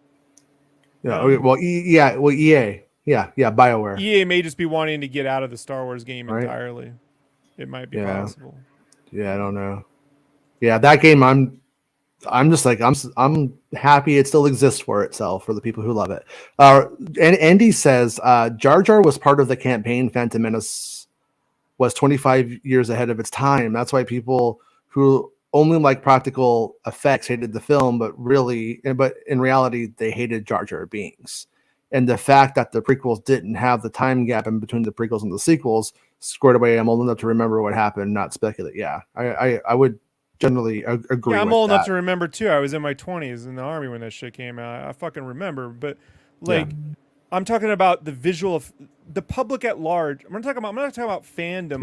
Yeah. No? Okay, well, EA. Yeah. BioWare. EA may just be wanting to get out of the Star Wars game Right. entirely. It might be Yeah. possible. Yeah, I don't know. Yeah, that game. I'm just like I'm happy it still exists for itself for the people who love it. And Andy says Jar Jar was part of the campaign. Phantom Menace was 25 years ahead of its time. That's why people who only like practical effects hated the film, but in reality they hated Jar Jar Binks. And the fact that the prequels didn't have the time gap in between the prequels and the sequels squared away. I'm old enough to remember what happened, not speculate. Yeah, I would generally agree. Yeah, I'm with old that. enough to remember too. I was in my 20s in the army when that shit came out. I fucking remember. But like, I'm talking about the visual of the public at large. I'm not talking about fandom.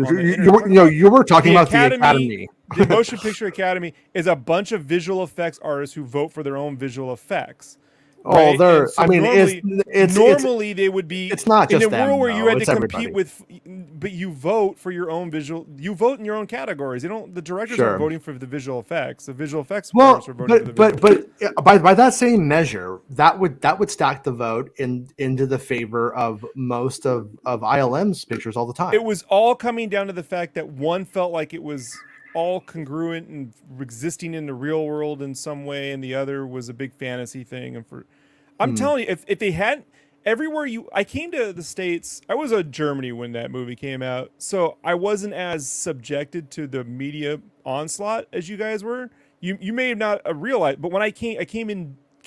You were talking about the Academy. The Motion Picture Academy is a bunch of visual effects artists who vote for their own visual effects. Right? Oh, so normally they would be. It's not just in a world where you had to compete everybody. but you vote for your own visual. You vote in your own categories. The directors aren't voting for the visual effects. The visual effects artists are voting for the visual. But by that same measure, that would stack the vote into the favor of most of ILM's pictures all the time. It was all coming down to the fact that one felt like it was all congruent and existing in the real world in some way, and the other was a big fantasy thing. And I'm telling you, if they hadn't, I came to the States, I was in Germany when that movie came out, so I wasn't as subjected to the media onslaught as you guys were. You may have not realized, but when I came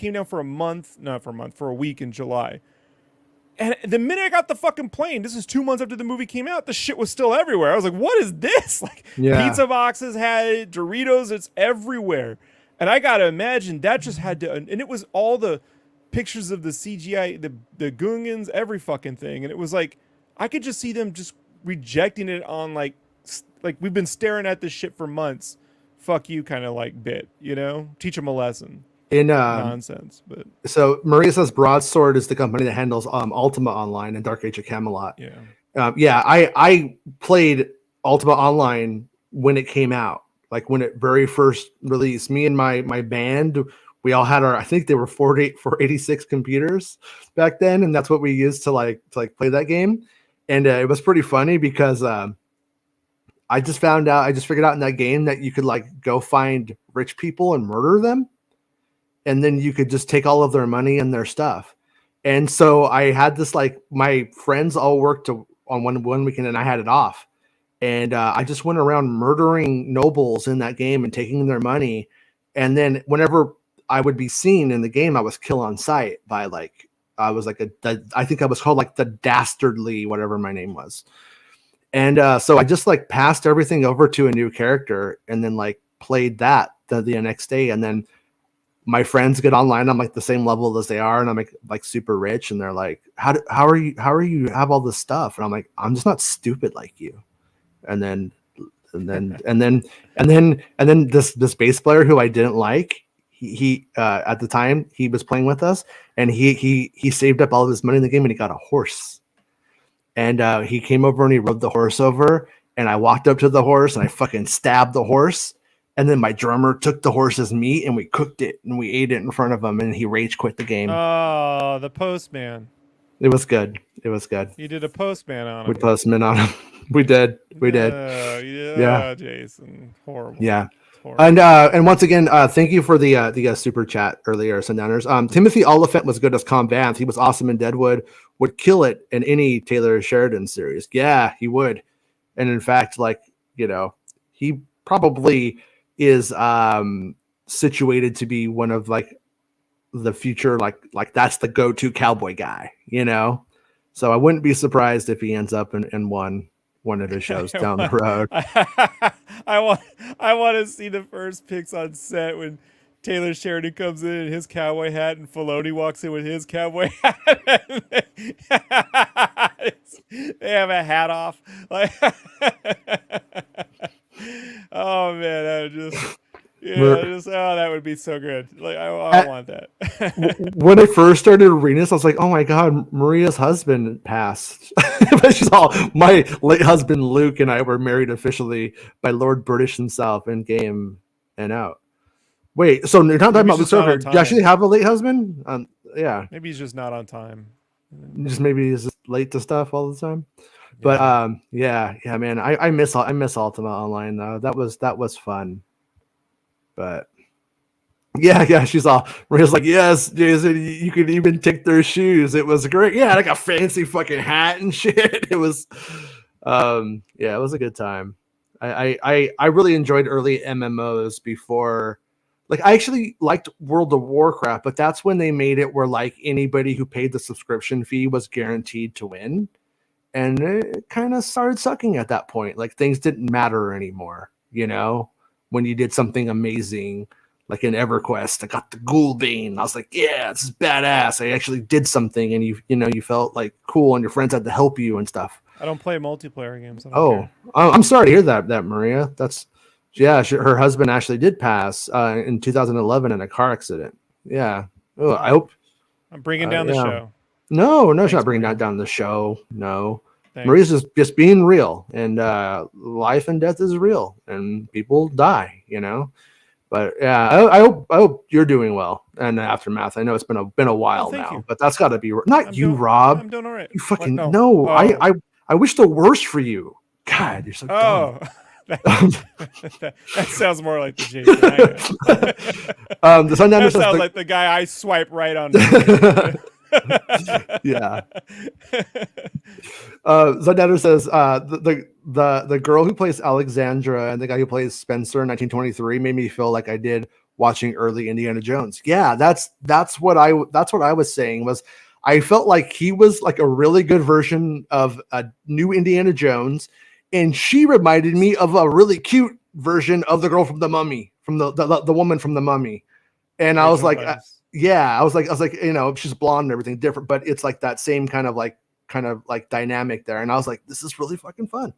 down for a week in July. And the minute I got the fucking plane, this is 2 months after the movie came out, the shit was still everywhere. I was like, what is this? Like, pizza boxes had it, Doritos, it's everywhere. And I got to imagine that just had to, and it was all the pictures of the CGI, the Gungans, every fucking thing. And it was like, I could just see them just rejecting it on like we've been staring at this shit for months. Fuck you kind of like bit, teach them a lesson. Nonsense. But so Maria says Broadsword is the company that handles Ultima Online and Dark Age of Camelot. I played Ultima Online when it came out, like when it very first released. Me and my band, we all had I think they were 486 computers back then, and that's what we used to play that game. And it was pretty funny because I just figured out in that game that you could go find rich people and murder them. And then you could just take all of their money and their stuff. And so I had this, my friends all worked on one weekend and I had it off. And I just went around murdering nobles in that game and taking their money. And then whenever I would be seen in the game, I was kill on sight by I was I think I was called the dastardly, whatever my name was. And so I just passed everything over to a new character and then played that the next day. And then my friends get online. I'm the same level as they are, and I'm like super rich. And they're like, "How are you have all this stuff?" And I'm like, "I'm just not stupid like you." And then this bass player who I didn't like, he at the time he was playing with us, and he saved up all of his money in the game, and he got a horse. And he came over and he rode the horse over, and I walked up to the horse and I fucking stabbed the horse. And then my drummer took the horse's meat and we cooked it and we ate it in front of him, and he rage quit the game. Oh, the postman. It was good. You did a postman on him. We postman on him. We did. Yeah, Jason. Horrible. Yeah. Horrible. And once again, thank you for the super chat earlier, Sundowners. Timothy Oliphant was good as Comm Vanth. He was awesome in Deadwood. Would kill it in any Taylor Sheridan series. Yeah, he would. And in fact, he probably is situated to be one of like the future, like that's the go-to cowboy guy, you know. So I wouldn't be surprised if he ends up in one of his shows down the road. I want I want to see the first pics on set when Taylor Sheridan comes in his cowboy hat and Filoni walks in with his cowboy hat. They have a hat off. Like, oh man, that would be so good. Like I want that. When I first started reading this, I was like, "Oh my god, Maria's husband passed." But she's all, "My late husband Luke and I were married officially by Lord British himself in Game and Out." Wait, so you're not talking about Luke Skywalker? Did you actually have a late husband? Yeah, Maybe he's just not on time. just maybe he's just late to stuff all the time. Yeah. But yeah, man, I miss Ultima Online though. That was fun. But yeah, she's all, Maria's like, "Yes, Jason, you could even take their shoes. It was great." Yeah, like a fancy fucking hat and shit. It was, yeah, it was a good time. I really enjoyed early MMOs before. Like, I actually liked World of Warcraft, but that's when they made it where like anybody who paid the subscription fee was guaranteed to win, and it kind of started sucking at that point. Like things didn't matter anymore, you know, when you did something amazing. Like in EverQuest, I got the Ghoulbane. I was like, "Yeah, this is badass." I actually did something, and you felt like cool, and your friends had to help you and stuff. I don't play multiplayer games. I'm sorry to hear that, Maria. That's, yeah. Her husband actually did pass in 2011 in a car accident. Yeah. Oh, I hope. I'm bringing down the show. No, Thanks, she's not bringing Maria. down the show. No. Thanks. Maria's just being real, and life and death is real, and people die, you know. But yeah, I hope you're doing well in the aftermath. I know it's been a while now, you. but that's got to be not you, Rob. I'm doing all right. You fucking What? no. Oh. I wish the worst for you. God, you're so dumb. That sounds more like the Jason. The Sundowner sounds like the guy I swipe right on. Yeah. Sundowner says the girl who plays Alexandra and the guy who plays Spencer in 1923 made me feel like I did watching early Indiana Jones. Yeah, that's what I was saying. Was I felt like he was like a really good version of a new Indiana Jones, and she reminded me of a really cute version of the girl from the Mummy, from the woman from the Mummy. And I was like, I was like, you know, she's blonde and everything different, but it's like that same kind of like dynamic there. And I was like, this is really fucking fun.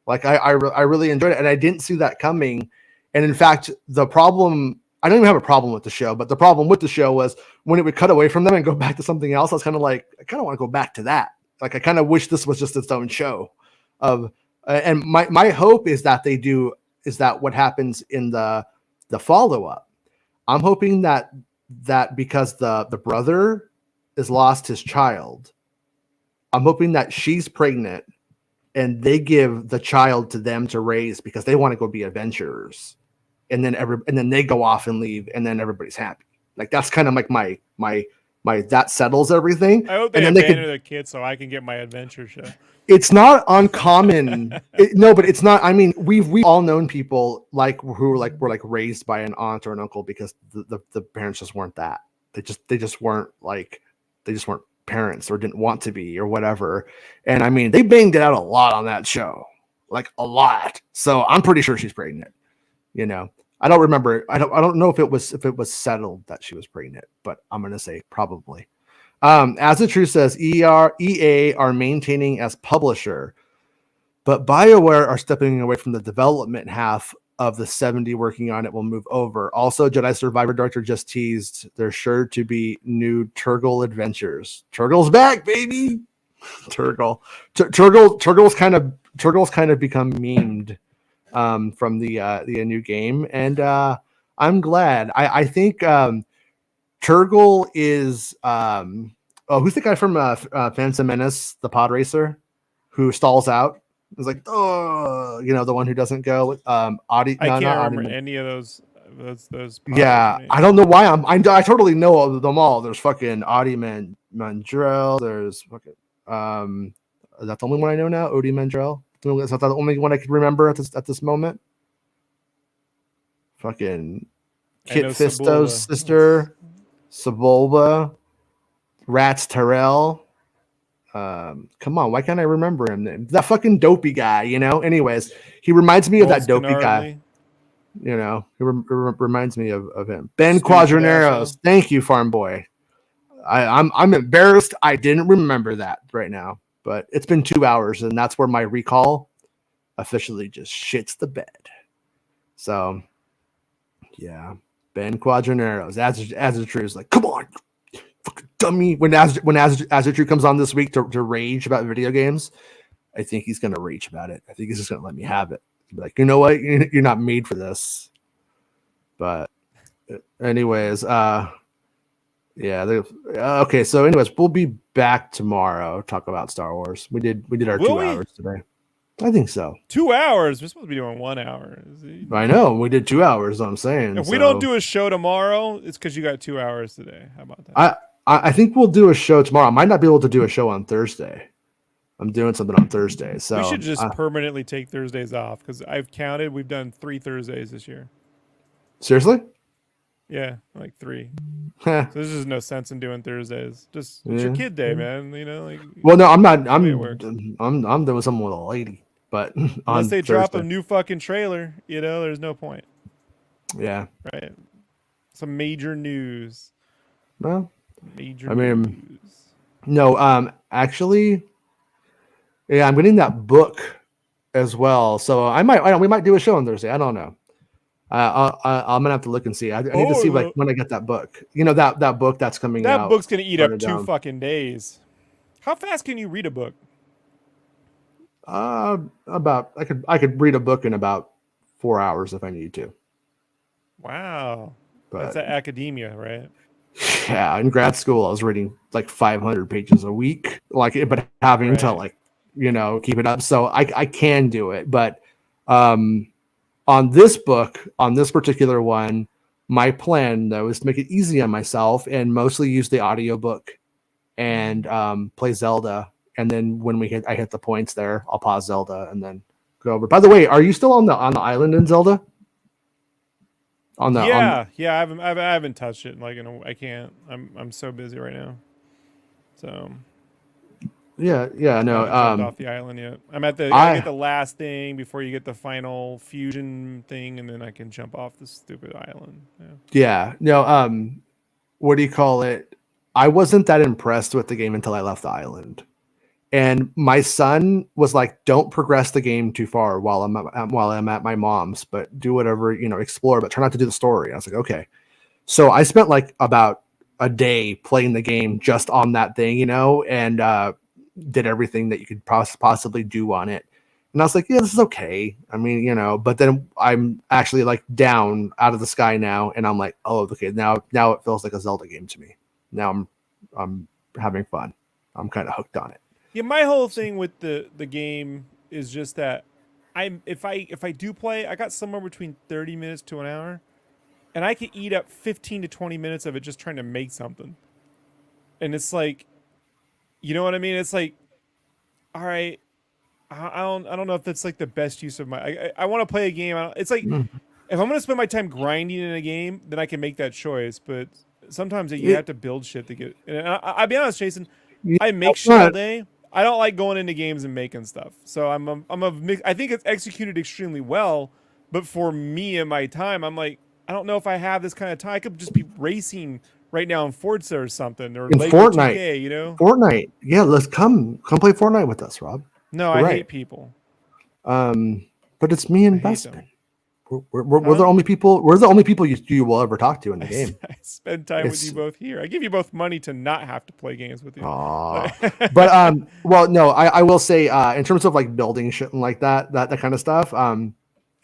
Like I really enjoyed it, and I didn't see that coming. And in fact, I don't even have a problem with the show, but the problem with the show was when it would cut away from them and go back to something else. I was kind of like, I kind of want to go back to that. Like I kind of wish this was just its own show. And my hope is that what happens in the follow up. I'm hoping that because the brother has lost his child, I'm hoping that she's pregnant and they give the child to them to raise because they want to go be adventurers, and then they go off and leave, and then everybody's happy. Like that's kind of like my that settles everything. I hope they abandon the kid so I can get my adventure show. It's not uncommon. No, but it's not. I mean, we've all known people like who were raised by an aunt or an uncle because the parents just weren't that. They just weren't parents or didn't want to be or whatever. And I mean, they banged it out a lot on that show, like a lot. So I'm pretty sure she's pregnant. You know, I don't remember. I don't know if it was settled that she was pregnant, but I'm gonna say probably. As the truth says, EA are maintaining as publisher, but BioWare are stepping away from the development half of the 70 working on it will move over. Also, Jedi Survivor director just teased there's sure to be new Turgle adventures. Turgle's back, baby. Turgle's kind of become memed from the new game, and I'm glad. I think Turgle is who's the guy from Phantom Menace, the pod racer, who stalls out? It's like, oh, you know, the one who doesn't go. I can't remember any of those. Yeah, names. I don't know why I totally know them all. There's fucking Audie Mandrell. There's fucking is that the only one I know now? Odie Mandrell. Is that the only one I could remember at this moment? fucking I Kit know Fisto's Sebulba. sister, Sebulba, Rats Terrell. Come on, why can't I remember him? That fucking dopey guy, you know. Anyways, he reminds me of that dopey guy. You know, he reminds me of him. Ben Stu Quadraneros. Padasha. Thank you, Farm Boy. I'm embarrassed. I didn't remember that right now, but it's been 2 hours, and that's where my recall officially just shits the bed. So, yeah, Ben Quadraneros. Azatru is like, come on, fucking dummy. When Azatru comes on this week to rage about video games, I think he's gonna rage about it. I think he's just gonna let me have it. Be like, you know what? You're not made for this. But, anyways, yeah. Okay. So, anyways, we'll be back tomorrow. Talk about Star Wars. We did our Will 2 we? hours today. I think so. 2 hours. We're supposed to be doing 1 hour. I know we did 2 hours. I'm saying. If we don't do a show tomorrow, it's because you got 2 hours today. How about that? I think we'll do a show tomorrow. I might not be able to do a show on Thursday. I'm doing something on Thursday. So we should just permanently take Thursdays off because I've counted. We've done 3 Thursdays this year. Seriously? Yeah, like 3. So there's just no sense in doing Thursdays. Just it's your kid day, man. You know, like. Well, no, I'm not. I'm doing something with a lady, but unless they drop a new fucking trailer, you know, there's no point. Yeah. Right. Some major news. Well, major news. No, actually, yeah, I'm getting that book as well. So we might do a show on Thursday. I don't know. I'm gonna have to look and see. I need to see like when I get that book. You know that book that's coming out. That book's gonna eat up 2 fucking days. How fast can you read a book? About I could read a book in about 4 hours if I need to. Wow, but, that's academia, right? Yeah, in grad school I was reading like 500 pages a week, but having to keep it up. So I can do it, but on this book, on this particular one, my plan though is to make it easy on myself and mostly use the audiobook and play Zelda. And then when I hit the points there, I'll pause Zelda and then go over. By the way, are you still on the island in Zelda? I haven't touched it. I can't. I'm so busy right now. So. No. I haven't jumped off the island yet. I'm at I get the last thing before you get the final fusion thing, and then I can jump off the stupid island. Yeah. No. What do you call it? I wasn't that impressed with the game until I left the island, and my son was like, "Don't progress the game too far while I'm at my mom's, but do whatever explore, but try not to do the story." I was like, "Okay." So I spent like about a day playing the game just on that thing, and did everything that you could possibly do on it. And I was like, yeah, this is okay. I mean, but then I'm actually like down out of the sky now. And I'm like, oh, okay. Now it feels like a Zelda game to me. Now I'm having fun. I'm kind of hooked on it. Yeah. My whole thing with the game is just that if I do play, I got somewhere between 30 minutes to an hour, and I could eat up 15 to 20 minutes of it just trying to make something. And it's like, you know what I mean? It's like, all right, I don't know if that's like the best use of my. I want to play a game. It's like if I'm gonna spend my time grinding in a game, then I can make that choice. But sometimes you have to build shit to get. And I'll be honest, Jason, I make shit all day. I don't like going into games and making stuff. So I think it's executed extremely well, but for me and my time, I'm like, I don't know if I have this kind of time. I could just be racing right now in Forza or something, or in Fortnite, 2K, Fortnite. Yeah, let's come play Fortnite with us, Rob. No, I hate people. But it's me and Bespin. We're the only people. We're the only people you will ever talk to in the game. I spend time with you both here. I give you both money to not have to play games with you. But well, no, I will say in terms of like building shit and like that kind of stuff.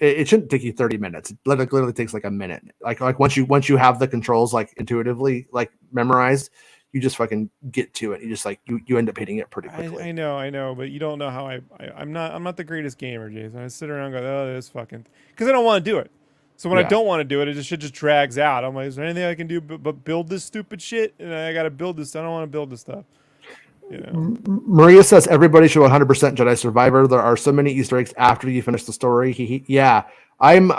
It shouldn't take you 30 minutes. It literally takes like a minute. Like once you have the controls like intuitively like memorized, you just fucking get to it. You just like you end up hitting it pretty quickly. I know, but you don't know how I'm not the greatest gamer, Jason. I sit around and go, oh, this fucking, because I don't want to do it. So when I don't want to do it, shit just drags out. I'm like, is there anything I can do but build this stupid shit? And I got to build this. I don't want to build this stuff. Maria says everybody should 100% Jedi Survivor. There are so many Easter eggs after you finish the story. Yeah, I've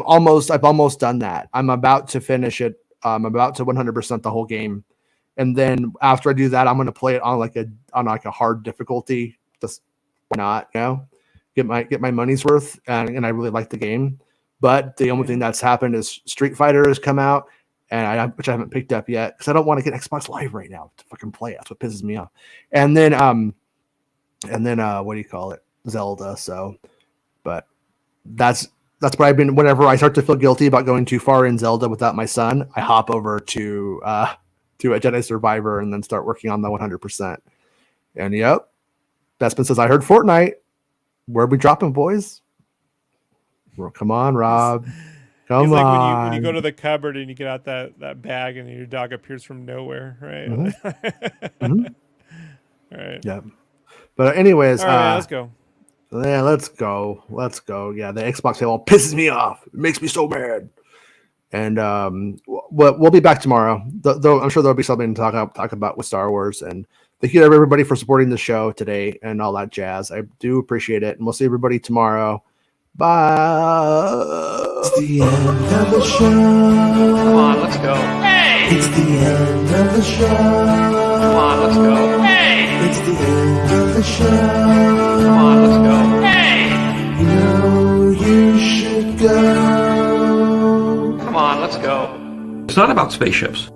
almost done that. I'm about to finish it. I'm about to 100% the whole game. And then after I do that, I'm going to play it on like a hard difficulty. Just why not, get my money's worth. And I really like the game. But the only thing that's happened is Street Fighter has come out, and which I haven't picked up yet because I don't want to get Xbox Live right now to fucking play it. That's what pisses me off. And then what do you call it? Zelda. So, but that's what I've been. Whenever I start to feel guilty about going too far in Zelda without my son, I hop over to a Jedi Survivor and then start working on the 100%. And yep, Bespin says I heard Fortnite. Where are we dropping, boys? Well, come on, Rob. Come like on. when you go to the cupboard and you get out that bag and your dog appears from nowhere, right? Mm-hmm. All right. Yeah. But anyways, all right, let's go. Yeah, let's go. Yeah, the Xbox Halo pisses me off. It makes me so mad. And we'll be back tomorrow. Though I'm sure there'll be something to talk about with Star Wars. And thank you to everybody for supporting the show today and all that jazz. I do appreciate it. And we'll see everybody tomorrow. Bye. It's the end of the show. Come on, let's go. Hey! It's the end of the show. Come on, let's go. Hey! It's the end of the show. Come on, let's go. Hey! You know you should go. Come on, let's go. It's not about spaceships.